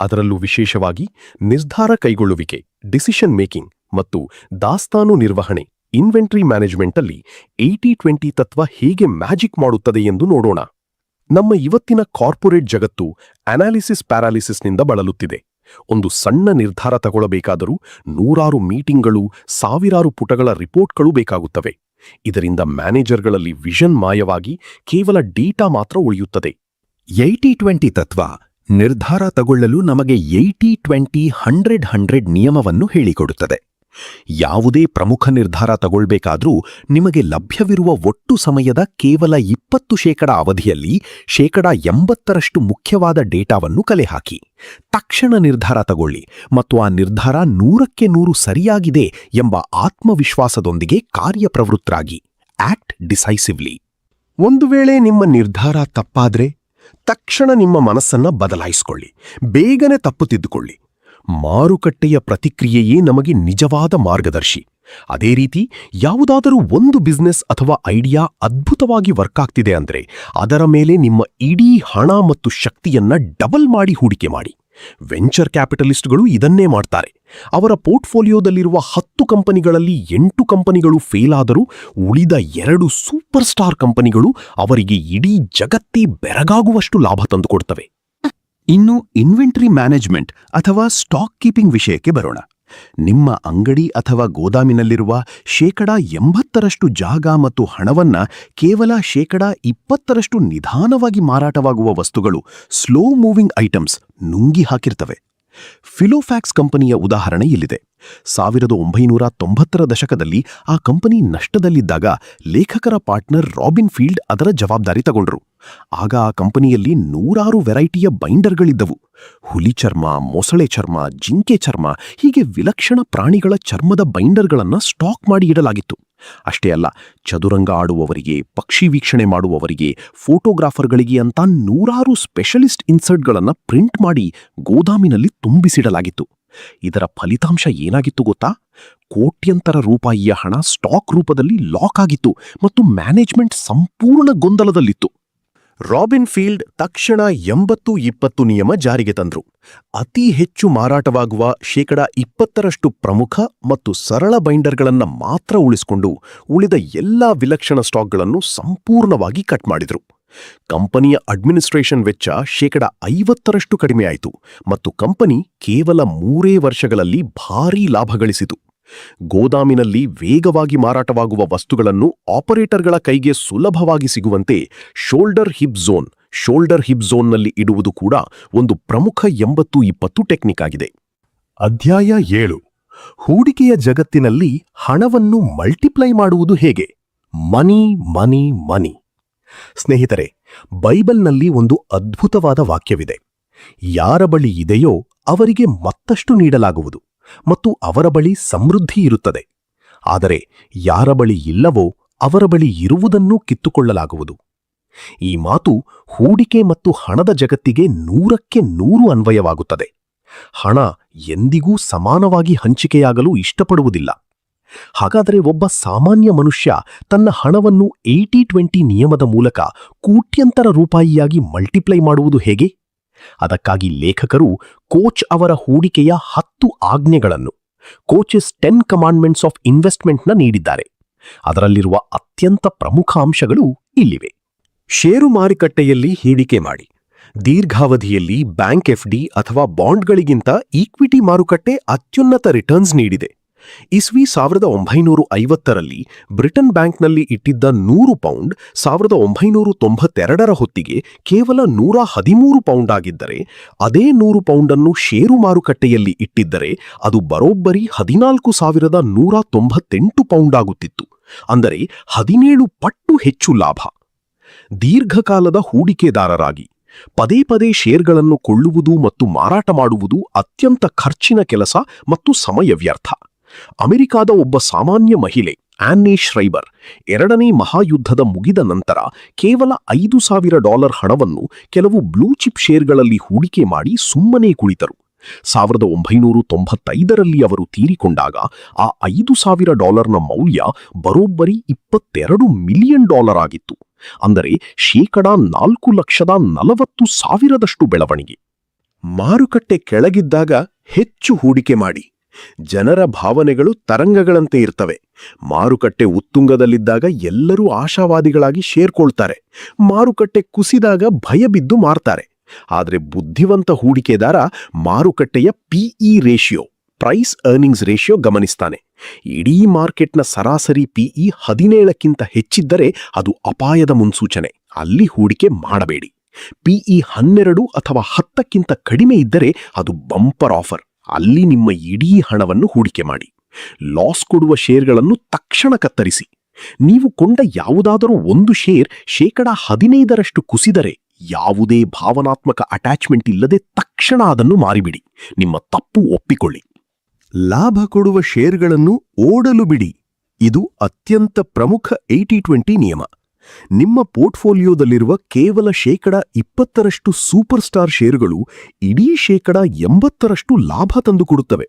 ಅದರಲ್ಲೂ ವಿಶೇಷವಾಗಿ ನಿರ್ಧಾರ ಕೈಗೊಳ್ಳುವಿಕೆ, ಡಿಸಿಷನ್ ಮೇಕಿಂಗ್ ಮತ್ತು ದಾಸ್ತಾನು ನಿರ್ವಹಣೆ, ಇನ್ವೆಂಟರಿ ಮ್ಯಾನೇಜ್ಮೆಂಟಲ್ಲಿ 80-20 ತತ್ವ ಹೇಗೆ ಮ್ಯಾಜಿಕ್ ಮಾಡುತ್ತದೆ ಎಂದು ನೋಡೋಣ. ನಮ್ಮ ಇವತ್ತಿನ ಕಾರ್ಪೊರೇಟ್ ಜಗತ್ತು ಅನಾಲಿಸಿಸ್ ಪ್ಯಾರಾಲಿಸಿಸ್ನಿಂದ ಬಳಲುತ್ತಿದೆ. ಒಂದು ಸಣ್ಣ ನಿರ್ಧಾರ ತಗೊಳ್ಳಬೇಕಾದರೂ 100 ಮೀಟಿಂಗ್ಗಳು, 1000 ಪುಟಗಳ ರಿಪೋರ್ಟ್ಗಳು ಬೇಕಾಗುತ್ತವೆ. ಇದರಿಂದ ಮ್ಯಾನೇಜರ್ಗಳಲ್ಲಿ ವಿಷನ್ ಮಾಯವಾಗಿ ಕೇವಲ ಡೇಟಾ ಮಾತ್ರ ಉಳಿಯುತ್ತದೆ. 80-20 ತತ್ವ ನಿರ್ಧಾರ ತಗೊಳ್ಳಲು ನಮಗೆ 80-20-100-100 ನಿಯಮವನ್ನು ಹೇಳಿಕೊಡುತ್ತದೆ. ಯಾವುದೇ ಪ್ರಮುಖ ನಿರ್ಧಾರ ತಗೊಳ್ಬೇಕಾದ್ರೂ ನಿಮಗೆ ಲಭ್ಯವಿರುವ ಒಟ್ಟು ಸಮಯದ ಕೇವಲ 20% ಅವಧಿಯಲ್ಲಿ 80% ಮುಖ್ಯವಾದ ಡೇಟಾವನ್ನು ಕಲೆಹಾಕಿ. ತಕ್ಷಣ ನಿರ್ಧಾರ ತಗೊಳ್ಳಿ ಮತ್ತು ಆ ನಿರ್ಧಾರ 100% ಸರಿಯಾಗಿದೆ ಎಂಬ ಆತ್ಮವಿಶ್ವಾಸದೊಂದಿಗೆ ಕಾರ್ಯಪ್ರವೃತ್ತರಾಗಿ. ಆಕ್ಟ್ ಡಿಸೈಸಿವ್ಲಿ. ಒಂದು ವೇಳೆ ನಿಮ್ಮ ನಿರ್ಧಾರ ತಪ್ಪಾದ್ರೆ ತಕ್ಷಣ ನಿಮ್ಮ ಮನಸ್ಸನ್ನ ಬದಲಾಯಿಸಿಕೊಳ್ಳಿ. ಬೇಗನೆ ತಪ್ಪು ತಿದ್ದುಕೊಳ್ಳಿ. ಮಾರುಕಟ್ಟೆಯ ಪ್ರತಿಕ್ರಿಯೆಯೇ ನಮಗೆ ನಿಜವಾದ ಮಾರ್ಗದರ್ಶಿ. ಅದೇ ರೀತಿ ಯಾವುದಾದರೂ ಒಂದು ಬಿಸ್ನೆಸ್ ಅಥವಾ ಐಡಿಯಾ ಅದ್ಭುತವಾಗಿ ವರ್ಕ್ ಆಗ್ತಿದೆ ಅಂದ್ರೆ ಅದರ ಮೇಲೆ ನಿಮ್ಮ ಇಡೀ ಹಣ ಮತ್ತು ಶಕ್ತಿಯನ್ನ ಡಬಲ್ ಮಾಡಿ ಹೂಡಿಕೆ ಮಾಡಿ. ವೆಂಚರ್ ಕ್ಯಾಪಿಟಲಿಸ್ಟ್ಗಳು ಇದನ್ನೇ ಮಾಡ್ತಾರೆ. ಅವರ ಪೋರ್ಟ್ಫೋಲಿಯೋದಲ್ಲಿರುವ 10 ಕಂಪನಿಗಳಲ್ಲಿ 8 ಕಂಪನಿಗಳು ಫೇಲ್ ಆದರೂ ಉಳಿದ 2 ಸೂಪರ್ ಸ್ಟಾರ್ ಕಂಪನಿಗಳು ಅವರಿಗೆ ಇಡೀ ಜಗತ್ತೇ ಬೆರಗಾಗುವಷ್ಟು ಲಾಭ ತಂದುಕೊಡ್ತವೆ. ಇನ್ನು ಇನ್ವೆಂಟರಿ ಮ್ಯಾನೇಜ್ಮೆಂಟ್ ಅಥವಾ ಸ್ಟಾಕ್ ಕೀಪಿಂಗ್ ವಿಷಯಕ್ಕೆ ಬರೋಣ. ನಿಮ್ಮ ಅಂಗಡಿ ಅಥವಾ ಗೋದಾಮಿನಲ್ಲಿರುವ 80% ಜಾಗ ಮತ್ತು ಹಣವನ್ನ ಕೇವಲ 20% ನಿಧಾನವಾಗಿ ಮಾರಾಟವಾಗುವ ವಸ್ತುಗಳು, ಸ್ಲೋ ಮೂವಿಂಗ್ ಐಟಮ್ಸ್ ನುಂಗಿ ಹಾಕಿರ್ತವೆ. ಫಿಲೋಫ್ಯಾಕ್ಸ್ ಕಂಪನಿಯ ಉದಾಹರಣೆ ಇಲ್ಲಿದೆ. 1990ರ ದಶಕದಲ್ಲಿ ಆ ಕಂಪನಿ ನಷ್ಟದಲ್ಲಿದ್ದಾಗ ಲೇಖಕರ ಪಾರ್ಟ್ನರ್ ರಾಬಿನ್ ಫೀಲ್ಡ್ ಅದರ ಜವಾಬ್ದಾರಿ ತಗೊಂಡ್ರು. ಆಗ ಆ ಕಂಪನಿಯಲ್ಲಿ 100 ವೆರೈಟಿಯ ಬೈಂಡರ್ಗಳಿದ್ದವು. ಹುಲಿ ಚರ್ಮ, ಮೊಸಳೆ ಚರ್ಮ, ಜಿಂಕೆ ಚರ್ಮ, ಹೀಗೆ ವಿಲಕ್ಷಣ ಪ್ರಾಣಿಗಳ ಚರ್ಮದ ಬೈಂಡರ್ಗಳನ್ನು ಸ್ಟಾಕ್ ಮಾಡಿ ಇಡಲಾಗಿತ್ತು. ಅಷ್ಟೇ ಅಲ್ಲ, ಚದುರಂಗ ಆಡುವವರಿಗೆ, ಪಕ್ಷಿ ವೀಕ್ಷಣೆ ಮಾಡುವವರಿಗೆ, ಫೋಟೋಗ್ರಾಫರ್ಗಳಿಗೆ ಅಂತ 100 ಸ್ಪೆಷಲಿಸ್ಟ್ ಇನ್ಸರ್ಟ್ಗಳನ್ನು ಪ್ರಿಂಟ್ ಮಾಡಿ ಗೋದಾಮಿನಲ್ಲಿ ತುಂಬಿಸಿಡಲಾಗಿತ್ತು. ಇದರ ಫಲಿತಾಂಶ ಏನಾಗಿತ್ತು ಗೊತ್ತಾ? ಕೋಟ್ಯಂತರ ರೂಪಾಯಿಯ ಹಣ ಸ್ಟಾಕ್ ರೂಪದಲ್ಲಿ ಲಾಕ್ ಆಗಿತ್ತು ಮತ್ತು ಮ್ಯಾನೇಜ್ಮೆಂಟ್ ಸಂಪೂರ್ಣ ಗೊಂದಲದಲ್ಲಿತ್ತು. ರಾಬಿನ್ ಫೀಲ್ಡ್ ತಕ್ಷಣ 80-20 ನಿಯಮ ಜಾರಿಗೆ ತಂದ್ರು. ಅತಿ ಹೆಚ್ಚು ಮಾರಾಟವಾಗುವ 20% ಪ್ರಮುಖ ಮತ್ತು ಸರಳ ಬೈಂಡರ್ಗಳನ್ನು ಮಾತ್ರ ಉಳಿಸಿಕೊಂಡು ಉಳಿದ ಎಲ್ಲಾ ವಿಲಕ್ಷಣ ಸ್ಟಾಕ್ಗಳನ್ನು ಸಂಪೂರ್ಣವಾಗಿ ಕಟ್ ಮಾಡಿದ್ರು. ಕಂಪನಿಯ ಅಡ್ಮಿನಿಸ್ಟ್ರೇಷನ್ ವೆಚ್ಚ 50% ಕಡಿಮೆಯಾಯಿತು ಮತ್ತು ಕಂಪನಿ ಕೇವಲ 3 ವರ್ಷಗಳಲ್ಲಿ ಭಾರೀ ಲಾಭ ಗಳಿಸಿತು. ಗೋದಾಮಿನಲ್ಲಿ ವೇಗವಾಗಿ ಮಾರಾಟವಾಗುವ ವಸ್ತುಗಳನ್ನು ಆಪರೇಟರ್ಗಳ ಕೈಗೆ ಸುಲಭವಾಗಿ ಸಿಗುವಂತೆ ಶೋಲ್ಡರ್ ಹಿಪ್ ಝೋನ್ನಲ್ಲಿ ಇಡುವುದು ಕೂಡ ಒಂದು ಪ್ರಮುಖ 80-20 ಟೆಕ್ನಿಕ್ ಆಗಿದೆ. ಅಧ್ಯಾಯ 7. ಹೂಡಿಕೆಯ ಜಗತ್ತಿನಲ್ಲಿ ಹಣವನ್ನು ಮಲ್ಟಿಪ್ಲೈ ಮಾಡುವುದು ಹೇಗೆ? ಮನಿ ಮನಿ ಮನಿ. ಸ್ನೇಹಿತರೆ, ಬೈಬಲ್ನಲ್ಲಿ ಒಂದು ಅದ್ಭುತವಾದ ವಾಕ್ಯವಿದೆ. ಯಾರ ಬಳಿ ಇದೆಯೋ ಅವರಿಗೆ ಮತ್ತಷ್ಟು ನೀಡಲಾಗುವುದು ಮತ್ತು ಅವರ ಬಳಿ ಸಮೃದ್ಧಿ ಇರುತ್ತದೆ. ಆದರೆ ಯಾರ ಬಳಿ ಇಲ್ಲವೋ ಅವರ ಬಳಿ ಇರುವುದನ್ನೂ ಕಿತ್ತುಕೊಳ್ಳಲಾಗುವುದು. ಈ ಮಾತು ಹೂಡಿಕೆ ಮತ್ತು ಹಣದ ಜಗತ್ತಿಗೆ 100ಕ್ಕೆ 100 ಅನ್ವಯವಾಗುತ್ತದೆ. ಹಣ ಎಂದಿಗೂ ಸಮಾನವಾಗಿ ಹಂಚಿಕೆಯಾಗಲು ಇಷ್ಟಪಡುವುದಿಲ್ಲ. ಹಾಗಾದರೆ ಒಬ್ಬ ಸಾಮಾನ್ಯ ಮನುಷ್ಯ ತನ್ನ ಹಣವನ್ನು 80-20 ನಿಯಮದ ಮೂಲಕ ಕೋಟ್ಯಂತರ ರೂಪಾಯಿಯಾಗಿ ಮಲ್ಟಿಪ್ಲೈ ಮಾಡುವುದು ಹೇಗೆ? ಅದಕ್ಕಾಗಿ ಲೇಖಕರು ಕೋಚ್ ಅವರ ಹೂಡಿಕೆಯ 10 ಆಜ್ಞೆಗಳನ್ನು, ಕೋಚಸ್ 10 ಕಮಾಂಡ್ಮೆಂಟ್ಸ್ ಆಫ್ ಇನ್ವೆಸ್ಟ್ಮೆಂಟ್ನ ನೀಡಿದ್ದಾರೆ. ಅದರಲ್ಲಿರುವ ಅತ್ಯಂತ ಪ್ರಮುಖ ಅಂಶಗಳು ಇಲ್ಲಿವೆ. ಷೇರು ಮಾರುಕಟ್ಟೆಯಲ್ಲಿ ಹೂಡಿಕೆ ಮಾಡಿ. ದೀರ್ಘಾವಧಿಯಲ್ಲಿ ಬ್ಯಾಂಕ್ FD ಅಥವಾ ಬಾಂಡ್ಗಳಿಗಿಂತ ಈಕ್ವಿಟಿ ಮಾರುಕಟ್ಟೆ ಅತ್ಯುನ್ನತ ರಿಟರ್ನ್ಸ್ ನೀಡಿದೆ. ಇಸ್ವಿ 1950ರಲ್ಲಿ ಬ್ರಿಟನ್ ಬ್ಯಾಂಕ್ನಲ್ಲಿ ಇಟ್ಟಿದ್ದ 100 ಪೌಂಡ್ 1992ರ ಹೊತ್ತಿಗೆ ಕೇವಲ 113 ಪೌಂಡ್ ಆಗಿದ್ದರೆ, ಅದೇ 100 ಪೌಂಡನ್ನು ಷೇರು ಮಾರುಕಟ್ಟೆಯಲ್ಲಿ ಇಟ್ಟಿದ್ದರೆ ಅದು ಬರೋಬ್ಬರಿ 14,198 ಪೌಂಡ್ ಆಗುತ್ತಿತ್ತು. ಅಂದರೆ 17 ಪಟ್ಟು ಹೆಚ್ಚು ಲಾಭ. ದೀರ್ಘಕಾಲದ ಹೂಡಿಕೆದಾರರಾಗಿ ಪದೇ ಪದೇ ಷೇರ್ಗಳನ್ನು ಕೊಳ್ಳುವುದು ಮತ್ತು ಮಾರಾಟ ಮಾಡುವುದು ಅತ್ಯಂತ ಖರ್ಚಿನ ಕೆಲಸ ಮತ್ತು ಸಮಯ ವ್ಯರ್ಥ. ಅಮೆರಿಕಾದ ಒಬ್ಬ ಸಾಮಾನ್ಯ ಮಹಿಳೆ ಆನ್ನೆ ಶ್ರೈಬರ್ 2ನೇ ಮಹಾಯುದ್ಧದ ಮುಗಿದ ನಂತರ ಕೇವಲ $5,000 ಹಣವನ್ನು ಕೆಲವು ಬ್ಲೂ ಚಿಪ್ ಷೇರ್ಗಳಲ್ಲಿ ಹೂಡಿಕೆ ಮಾಡಿ ಸುಮ್ಮನೆ ಕುಳಿತರು. 1995ರಲ್ಲಿ ಅವರು ತೀರಿಕೊಂಡಾಗ ಆ $5,000ನ ಮೌಲ್ಯ ಬರೋಬ್ಬರಿ $22 ಮಿಲಿಯನ್ ಆಗಿತ್ತು. ಅಂದರೆ 4,40,000 ಬೆಳವಣಿಗೆ. ಮಾರುಕಟ್ಟೆ ಕೆಳಗಿದ್ದಾಗ ಹೆಚ್ಚು ಹೂಡಿಕೆ ಮಾಡಿ. ಜನರ ಭಾವನೆಗಳು ತರಂಗಗಳಂತೆ ಇರ್ತವೆ. ಮಾರುಕಟ್ಟೆ ಉತ್ತುಂಗದಲ್ಲಿದ್ದಾಗ ಎಲ್ಲರೂ ಆಶಾವಾದಿಗಳಾಗಿ ಶೇರ್ಕೊಳ್ತಾರೆ. ಮಾರುಕಟ್ಟೆ ಕುಸಿದಾಗ ಭಯಬಿದ್ದು ಮಾರ್ತಾರೆ. ಆದರೆ ಬುದ್ಧಿವಂತ ಹೂಡಿಕೆದಾರ ಮಾರುಕಟ್ಟೆಯ PE ratio, price earnings ratio ಗಮನಿಸ್ತಾನೆ. ಇಡೀ ಮಾರ್ಕೆಟ್ನ ಸರಾಸರಿ PE 17ಕ್ಕಿಂತ ಹೆಚ್ಚಿದ್ದರೆ ಅದು ಅಪಾಯದ ಮುನ್ಸೂಚನೆ. ಅಲ್ಲಿ ಹೂಡಿಕೆ ಮಾಡಬೇಡಿ. PE 12 ಅಥವಾ 10ಕ್ಕಿಂತ ಕಡಿಮೆ ಇದ್ದರೆ ಅದು ಬಂಪರ್ ಆಫರ್. ಅಲ್ಲಿ ನಿಮ್ಮ ಇಡೀ ಹಣವನ್ನು ಹೂಡಿಕೆ ಮಾಡಿ. ಲಾಸ್ ಕೊಡುವ ಷೇರ್ಗಳನ್ನು ತಕ್ಷಣ ಕತ್ತರಿಸಿ. ನೀವು ಕೊಂಡ ಯಾವುದಾದರೂ ಒಂದು ಶೇರ್ 15% ಕುಸಿದರೆ ಯಾವುದೇ ಭಾವನಾತ್ಮಕ ಅಟ್ಯಾಚ್ಮೆಂಟ್ ಇಲ್ಲದೆ ತಕ್ಷಣ ಅದನ್ನು ಮಾರಿಬಿಡಿ. ನಿಮ್ಮ ತಪ್ಪು ಒಪ್ಪಿಕೊಳ್ಳಿ. ಲಾಭ ಕೊಡುವ ಷೇರ್ಗಳನ್ನು ಓಡಲು ಬಿಡಿ. ಇದು ಅತ್ಯಂತ ಪ್ರಮುಖ 80-20 ನಿಯಮ. ನಿಮ್ಮ ಪೋರ್ಟ್ಫೋಲಿಯೋದಲ್ಲಿರುವ ಕೇವಲ 20% ಸೂಪರ್ ಸ್ಟಾರ್ ಷೇರುಗಳು ಇಡೀ 80% ಲಾಭ ತಂದುಕೊಡುತ್ತವೆ.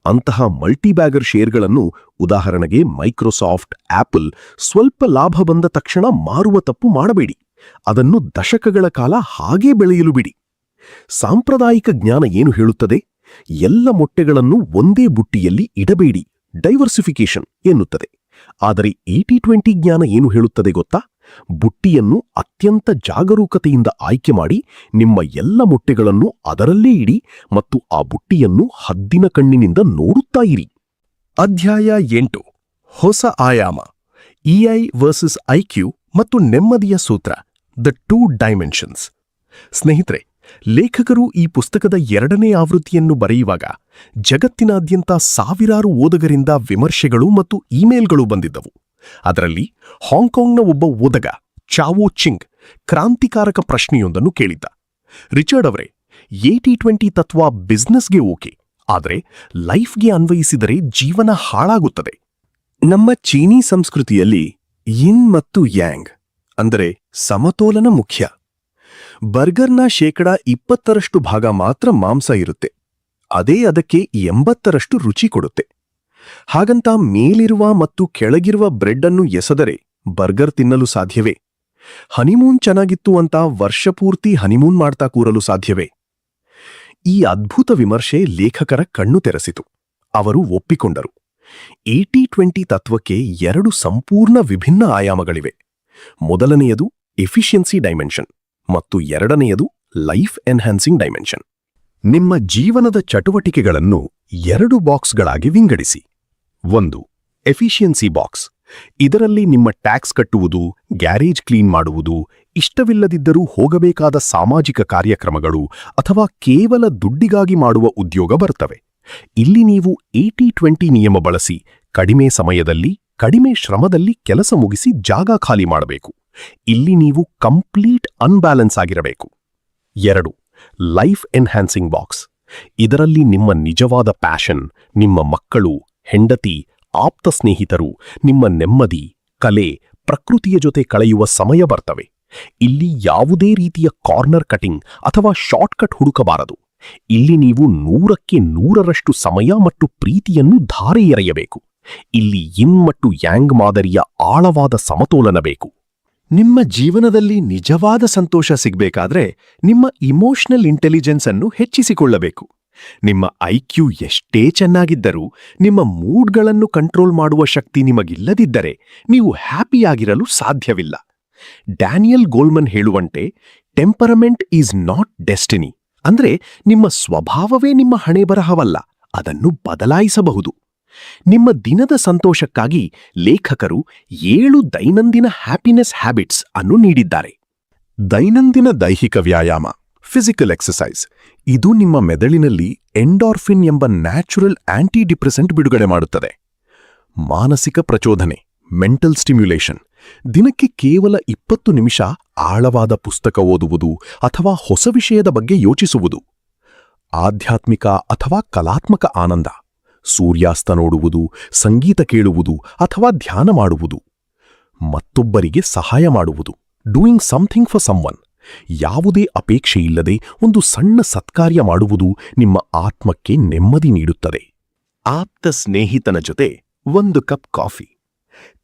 ಅಂತಹ ಮಲ್ಟಿಬ್ಯಾಗರ್ ಷೇರ್ಗಳನ್ನು, ಉದಾಹರಣೆಗೆ ಮೈಕ್ರೋಸಾಫ್ಟ್, ಆಪಲ್, ಸ್ವಲ್ಪ ಲಾಭ ಬಂದ ತಕ್ಷಣ ಮಾರುವ ತಪ್ಪು ಮಾಡಬೇಡಿ. ಅದನ್ನು ದಶಕಗಳ ಕಾಲ ಹಾಗೇ ಬೆಳೆಯಲು ಬಿಡಿ. ಸಾಂಪ್ರದಾಯಿಕ ಜ್ಞಾನ ಏನು ಹೇಳುತ್ತದೆ? ಎಲ್ಲ ಮೊಟ್ಟೆಗಳನ್ನು ಒಂದೇ ಬುಟ್ಟಿಯಲ್ಲಿ ಇಡಬೇಡಿ, ಡೈವರ್ಸಿಫಿಕೇಶನ್ ಎನ್ನುತ್ತದೆ. ಆದರೆ 80-20 ಜ್ಞಾನ ಏನು ಹೇಳುತ್ತದೆ ಗೊತ್ತಾ? ಬುಟ್ಟಿಯನ್ನು ಅತ್ಯಂತ ಜಾಗರೂಕತೆಯಿಂದ ಆಯ್ಕೆ ಮಾಡಿ, ನಿಮ್ಮ ಎಲ್ಲ ಮೊಟ್ಟೆಗಳನ್ನು ಅದರಲ್ಲೇ ಇಡಿ ಮತ್ತು ಆ ಬುಟ್ಟಿಯನ್ನು ಹದ್ದಿನ ಕಣ್ಣಿನಿಂದ ನೋಡುತ್ತಾ ಇರಿ. ಅಧ್ಯಾಯ 8. ಹೊಸ ಆಯಾಮ. EI ವರ್ಸಸ್ IQ ಮತ್ತು ನೆಮ್ಮದಿಯ ಸೂತ್ರ, ದ 2 ಡೈಮೆನ್ಷನ್ಸ್. ಸ್ನೇಹಿತರೆ, ಲೇಖಕರು ಈ ಪುಸ್ತಕದ 2ನೇ ಆವೃತ್ತಿಯನ್ನು ಬರೆಯುವಾಗ ಜಗತ್ತಿನಾದ್ಯಂತ ಸಾವಿರಾರು ಓದುಗರಿಂದ ವಿಮರ್ಶೆಗಳು ಮತ್ತು ಇಮೇಲ್ಗಳು ಬಂದಿದ್ದವು. ಅದರಲ್ಲಿ ಹಾಂಗ್ಕಾಂಗ್ನ ಒಬ್ಬ ಓದಗ ಚಾವೋ ಚಿಂಗ್ ಕ್ರಾಂತಿಕಾರಕ ಪ್ರಶ್ನೆಯೊಂದನ್ನು ಕೇಳಿದ್ದ. ರಿಚರ್ಡ್ ಅವರೇ, 80-20 ತತ್ವ ಬಿಸ್ನೆಸ್ಗೆ ಓಕೆ, ಆದರೆ ಲೈಫ್ಗೆ ಅನ್ವಯಿಸಿದರೆ ಜೀವನ ಹಾಳಾಗುತ್ತದೆ. ನಮ್ಮ ಚೀನೀ ಸಂಸ್ಕೃತಿಯಲ್ಲಿ ಯಿನ್ ಮತ್ತು ಯಾಂಗ್ ಅಂದರೆ ಸಮತೋಲನ ಮುಖ್ಯ. ಬರ್ಗರ್ನ 20% ಭಾಗ ಮಾತ್ರ ಮಾಂಸ ಇರುತ್ತೆ, ಅದೇ ಅದಕ್ಕೆ 80% ರುಚಿ ಕೊಡುತ್ತೆ. ಹಾಗಂತ ಮೇಲಿರುವ ಮತ್ತು ಕೆಳಗಿರುವ ಬ್ರೆಡ್ ಅನ್ನು ಎಸೆದರೆ ಬರ್ಗರ್ ತಿನ್ನಲು ಸಾಧ್ಯವೇ? ಹನಿಮೂನ್ ಚೆನ್ನಾಗಿತ್ತು ಅಂತ ವರ್ಷಪೂರ್ತಿ ಹನಿಮೂನ್ ಮಾಡ್ತಾ ಕೂರಲು ಸಾಧ್ಯವೇ? ಈ ಅದ್ಭುತ ವಿಮರ್ಶೆ ಲೇಖಕರ ಕಣ್ಣು ತೆರೆಸಿತು. ಅವರು ಒಪ್ಪಿಕೊಂಡರು. 80-20 ತತ್ವಕ್ಕೆ 2 ಸಂಪೂರ್ಣ ವಿಭಿನ್ನ ಆಯಾಮಗಳಿವೆ. ಮೊದಲನೆಯದು ಎಫಿಷಿಯನ್ಸಿ ಡೈಮೆನ್ಷನ್ ಮತ್ತು ಎರಡನೆಯದು ಲೈಫ್ ಎನ್ಹ್ಯಾನ್ಸಿಂಗ್ ಡೈಮೆನ್ಷನ್. ನಿಮ್ಮ ಜೀವನದ ಚಟುವಟಿಕೆಗಳನ್ನು 2 ಬಾಕ್ಸ್ಗಳಾಗಿ ವಿಂಗಡಿಸಿ. 1. Efficiency box. ಇದರಲ್ಲಿ ನಿಮ್ಮ ಟ್ಯಾಕ್ಸ್ ಕಟ್ಟುವುದು, ಗ್ಯಾರೇಜ್ ಕ್ಲೀನ್ ಮಾಡುವುದು, ಇಷ್ಟವಿಲ್ಲದಿದ್ದರೂ ಹೋಗಬೇಕಾದ ಸಾಮಾಜಿಕ ಕಾರ್ಯಕ್ರಮಗಳು ಅಥವಾ ಕೇವಲ ದುಡ್ಡಿಗಾಗಿ ಮಾಡುವ ಉದ್ಯೋಗ ಬರ್ತವೆ. ಇಲ್ಲಿ ನೀವು 80-20 ನಿಯಮ ಬಳಸಿ ಕಡಿಮೆ ಸಮಯದಲ್ಲಿ ಕಡಿಮೆ ಶ್ರಮದಲ್ಲಿ ಕೆಲಸ ಮುಗಿಸಿ ಜಾಗ ಖಾಲಿ ಮಾಡಬೇಕು. ಇಲ್ಲಿ ನೀವು ಕಂಪ್ಲೀಟ್ ಅನ್ಬ್ಯಾಲೆನ್ಸ್ ಆಗಿರಬೇಕು. 2. Life enhancing box. ಇದರಲ್ಲಿ ನಿಮ್ಮ ನಿಜವಾದ ಪ್ಯಾಷನ್, ನಿಮ್ಮ ಮಕ್ಕಳು, ಹೆಂಡತಿ, ಆಪ್ತ ಸ್ನೇಹಿತರು, ನಿಮ್ಮ ನೆಮ್ಮದಿ, ಕಲೆ, ಪ್ರಕೃತಿಯ ಜೊತೆ ಕಳೆಯುವ ಸಮಯ ಬರ್ತವೆ. ಇಲ್ಲಿ ಯಾವುದೇ ರೀತಿಯ ಕಾರ್ನರ್ ಕಟಿಂಗ್ ಅಥವಾ ಶಾರ್ಟ್ಕಟ್ ಹುಡುಕಬಾರದು. ಇಲ್ಲಿ ನೀವು 100ಕ್ಕೆ 100ರಷ್ಟು ಸಮಯ ಮತ್ತು ಪ್ರೀತಿಯನ್ನು ಧಾರೆ ಎರೆಯಬೇಕು. ಇಲ್ಲಿ ಯಿನ್ ಮತ್ತು ಯಾಂಗ್ ಮಾದರಿಯ ಆಳವಾದ ಸಮತೋಲನ ಬೇಕು. ನಿಮ್ಮ ಜೀವನದಲ್ಲಿ ನಿಜವಾದ ಸಂತೋಷ ಸಿಗಬೇಕಾದ್ರೆ ನಿಮ್ಮ ಇಮೋಷನಲ್ ಇಂಟೆಲಿಜೆನ್ಸ್ ಅನ್ನು ಹೆಚ್ಚಿಸಿಕೊಳ್ಳಬೇಕು. ನಿಮ್ಮ ಐಕ್ಯೂ ಎಷ್ಟೇ ಚೆನ್ನಾಗಿದ್ದರೂ ನಿಮ್ಮ ಮೂಡ್ಗಳನ್ನು ಕಂಟ್ರೋಲ್ ಮಾಡುವ ಶಕ್ತಿ ನಿಮಗಿಲ್ಲದಿದ್ದರೆ ನೀವು ಹ್ಯಾಪಿಯಾಗಿರಲು ಸಾಧ್ಯವಿಲ್ಲ. ಡ್ಯಾನಿಯಲ್ ಗೋಲ್ಮನ್ ಹೇಳುವಂತೆ, ಟೆಂಪರಮೆಂಟ್ ಈಸ್ ನಾಟ್ ಡೆಸ್ಟಿನಿ. ಅಂದ್ರೆ ನಿಮ್ಮ ಸ್ವಭಾವವೇ ನಿಮ್ಮ ಹಣೆಬರಹವಲ್ಲ, ಅದನ್ನು ಬದಲಾಯಿಸಬಹುದು. ನಿಮ್ಮ ದಿನದ ಸಂತೋಷಕ್ಕಾಗಿ ಲೇಖಕರು 7 ದೈನಂದಿನ ಹ್ಯಾಪಿನೆಸ್ ಹ್ಯಾಬಿಟ್ಸ್ ಅನ್ನು ನೀಡಿದ್ದಾರೆ. ದೈನಂದಿನ ದೈಹಿಕ ವ್ಯಾಯಾಮ, ಫಿಸಿಕಲ್ ಎಕ್ಸಸೈಸ್. ಇದು ನಿಮ್ಮ ಮೆದುಳಿನಲ್ಲಿ ಎಂಡಾರ್ಫಿನ್ ಎಂಬ ನ್ಯಾಚುರಲ್ ಆಂಟಿ ಡಿಪ್ರೆಸೆಂಟ್ ಬಿಡುಗಡೆ ಮಾಡುತ್ತದೆ. ಮಾನಸಿಕ ಪ್ರಚೋದನೆ, ಮೆಂಟಲ್ ಸ್ಟಿಮ್ಯುಲೇಷನ್. ದಿನಕ್ಕೆ ಕೇವಲ 20 ನಿಮಿಷ ಆಳವಾದ ಪುಸ್ತಕ ಓದುವುದು ಅಥವಾ ಹೊಸ ವಿಷಯದ ಬಗ್ಗೆ ಯೋಚಿಸುವುದು. ಆಧ್ಯಾತ್ಮಿಕ ಅಥವಾ ಕಲಾತ್ಮಕ ಆನಂದ, ಸೂರ್ಯಾಸ್ತ ನೋಡುವುದು, ಸಂಗೀತ ಕೇಳುವುದು ಅಥವಾ ಧ್ಯಾನ ಮಾಡುವುದು. ಮತ್ತೊಬ್ಬರಿಗೆ ಸಹಾಯ ಮಾಡುವುದು, ಡೂಯಿಂಗ್ ಸಮಥಿಂಗ್ ಫಾರ್ ಸಮ್ವನ್. ಯಾವುದೇ ಅಪೇಕ್ಷೆಯಿಲ್ಲದೆ ಒಂದು ಸಣ್ಣ ಸತ್ಕಾರ್ಯ ಮಾಡುವುದು ನಿಮ್ಮ ಆತ್ಮಕ್ಕೆ ನೆಮ್ಮದಿ ನೀಡುತ್ತದೆ. ಆಪ್ತ ಸ್ನೇಹಿತನ ಜೊತೆ 1 ಕಪ್ ಕಾಫಿ.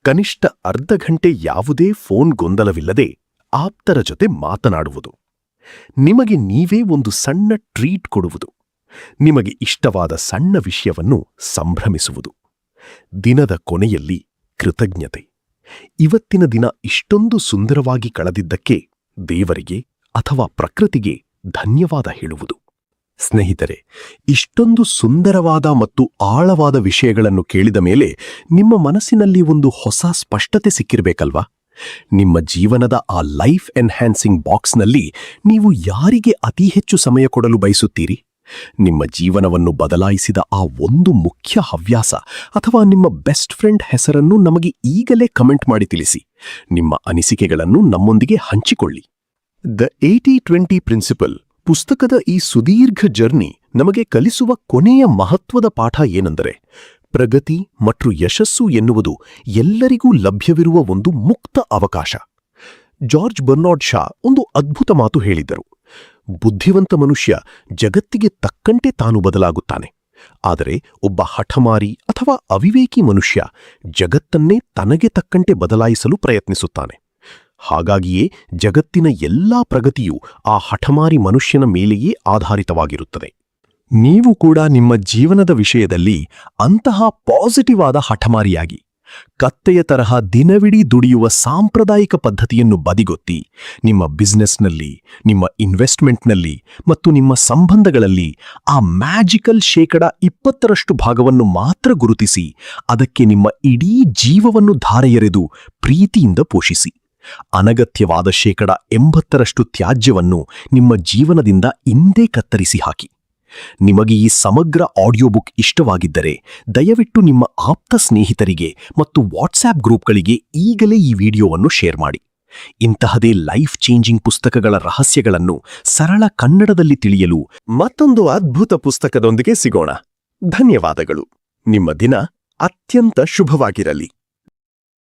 ಕನಿಷ್ಠ ಅರ್ಧ ಗಂಟೆ ಯಾವುದೇ ಫೋನ್ ಗೊಂದಲವಿಲ್ಲದೆ ಆಪ್ತರ ಜೊತೆ ಮಾತನಾಡುವುದು. ನಿಮಗೆ ನೀವೇ ಒಂದು ಸಣ್ಣ ಟ್ರೀಟ್ ಕೊಡುವುದು. ನಿಮಗೆ ಇಷ್ಟವಾದ ಸಣ್ಣ ವಿಷಯವನ್ನು ಸಂಭ್ರಮಿಸುವುದು. ದಿನದ ಕೊನೆಯಲ್ಲಿ ಕೃತಜ್ಞತೆ. ಇವತ್ತಿನ ದಿನ ಇಷ್ಟೊಂದು ಸುಂದರವಾಗಿ ಕಳೆದಿದ್ದಕ್ಕೆ ದೇವರಿಗೆ ಅಥವಾ ಪ್ರಕೃತಿಗೆ ಧನ್ಯವಾದ ಹೇಳುವುದು. ಸ್ನೇಹಿತರೆ, ಇಷ್ಟೊಂದು ಸುಂದರವಾದ ಮತ್ತು ಆಳವಾದ ವಿಷಯಗಳನ್ನು ಕೇಳಿದ ಮೇಲೆ ನಿಮ್ಮ ಮನಸ್ಸಿನಲ್ಲಿ ಒಂದು ಹೊಸ ಸ್ಪಷ್ಟತೆ ಸಿಕ್ಕಿರಬೇಕಲ್ವಾ? ನಿಮ್ಮ ಜೀವನದ ಆ ಲೈಫ್ ಎನ್ಹ್ಯಾನ್ಸಿಂಗ್ ಬಾಕ್ಸ್ನಲ್ಲಿ ನೀವು ಯಾರಿಗೆ ಅತಿ ಹೆಚ್ಚು ಸಮಯ ಕೊಡಲು ಬಯಸುತ್ತೀರಿ? ನಿಮ್ಮ ಜೀವನವನ್ನು ಬದಲಾಯಿಸಿದ ಆ ಒಂದು ಮುಖ್ಯ ಹವ್ಯಾಸ ಅಥವಾ ನಿಮ್ಮ ಬೆಸ್ಟ್ ಫ್ರೆಂಡ್ ಹೆಸರನ್ನು ನಮಗೆ ಈಗಲೇ ಕಮೆಂಟ್ ಮಾಡಿ ತಿಳಿಸಿ. ನಿಮ್ಮ ಅನಿಸಿಕೆಗಳನ್ನು ನಮ್ಮೊಂದಿಗೆ ಹಂಚಿಕೊಳ್ಳಿ. ದ 80-20 ಪ್ರಿನ್ಸಿಪಲ್ ಪುಸ್ತಕದ ಈ ಸುದೀರ್ಘ ಜರ್ನಿ ನಮಗೆ ಕಲಿಸುವ ಕೊನೆಯ ಮಹತ್ವದ ಪಾಠ ಏನೆಂದರೆ, ಪ್ರಗತಿ ಮತ್ತು ಯಶಸ್ಸು ಎನ್ನುವುದು ಎಲ್ಲರಿಗೂ ಲಭ್ಯವಿರುವ ಒಂದು ಮುಕ್ತ ಅವಕಾಶ. ಜಾರ್ಜ್ ಬರ್ನಾರ್ಡ್ ಶಾ ಒಂದು ಅದ್ಭುತ ಮಾತು ಹೇಳಿದ್ದರು. ಬುದ್ಧಿವಂತ ಮನುಷ್ಯ ಜಗತ್ತಿಗೆ ತಕ್ಕಂತೆ ತಾನು ಬದಲಾಗುತ್ತಾನೆ, ಆದರೆ ಒಬ್ಬ ಹಠಮಾರಿ ಅಥವಾ ಅವಿವೇಕಿ ಮನುಷ್ಯ ಜಗತ್ತನ್ನೇ ತನಗೆ ತಕ್ಕಂತೆ ಬದಲಾಯಿಸಲು ಪ್ರಯತ್ನಿಸುತ್ತಾನೆ. ಹಾಗಾಗಿಯೇ ಜಗತ್ತಿನ ಎಲ್ಲಾ ಪ್ರಗತಿಯೂ ಆ ಹಠಮಾರಿ ಮನುಷ್ಯನ ಮೇಲೆಯೇ ಆಧಾರಿತವಾಗಿರುತ್ತದೆ. ನೀವು ಕೂಡ ನಿಮ್ಮ ಜೀವನದ ವಿಷಯದಲ್ಲಿ ಅಂತಹ ಪಾಸಿಟಿವ್ ಆದ ಹಠಮಾರಿಯಾಗಿ, ಕತ್ತೆಯ ತರಹ ದಿನವಿಡೀ ದುಡಿಯುವ ಸಾಂಪ್ರದಾಯಿಕ ಪದ್ಧತಿಯನ್ನು ಬದಿಗೊತ್ತಿ ನಿಮ್ಮ ಬಿಸ್ನೆಸ್ನಲ್ಲಿ, ನಿಮ್ಮ ಇನ್ವೆಸ್ಟ್ಮೆಂಟ್ನಲ್ಲಿ ಮತ್ತು ನಿಮ್ಮ ಸಂಬಂಧಗಳಲ್ಲಿ ಆ ಮ್ಯಾಜಿಕಲ್ 20% ಭಾಗವನ್ನು ಮಾತ್ರ ಗುರುತಿಸಿ ಅದಕ್ಕೆ ನಿಮ್ಮ ಇಡೀ ಜೀವವನ್ನು ಧಾರೆಯೆರೆದು ಪ್ರೀತಿಯಿಂದ ಪೋಷಿಸಿ. ಅನಗತ್ಯವಾದ 80% ತ್ಯಾಜ್ಯವನ್ನು ನಿಮ್ಮ ಜೀವನದಿಂದ ಇಂದೇ ಕತ್ತರಿಸಿ ಹಾಕಿ. ನಿಮಗೆ ಈ ಸಮಗ್ರ ಆಡಿಯೋ ಬುಕ್ ಇಷ್ಟವಾಗಿದ್ದರೆ ದಯವಿಟ್ಟು ನಿಮ್ಮ ಆಪ್ತ ಸ್ನೇಹಿತರಿಗೆ ಮತ್ತು ವಾಟ್ಸ್ಆಪ್ ಗ್ರೂಪ್ಗಳಿಗೆ ಈಗಲೇ ಈ ವಿಡಿಯೋವನ್ನು ಶೇರ್ ಮಾಡಿ. ಇಂತಹದೇ ಲೈಫ್ ಚೇಂಜಿಂಗ್ ಪುಸ್ತಕಗಳ ರಹಸ್ಯಗಳನ್ನು ಸರಳ ಕನ್ನಡದಲ್ಲಿ ತಿಳಿಯಲು ಮತ್ತೊಂದು ಅದ್ಭುತ ಪುಸ್ತಕದೊಂದಿಗೆ ಸಿಗೋಣ. ಧನ್ಯವಾದಗಳು. ನಿಮ್ಮ ದಿನ ಅತ್ಯಂತ ಶುಭವಾಗಿರಲಿ.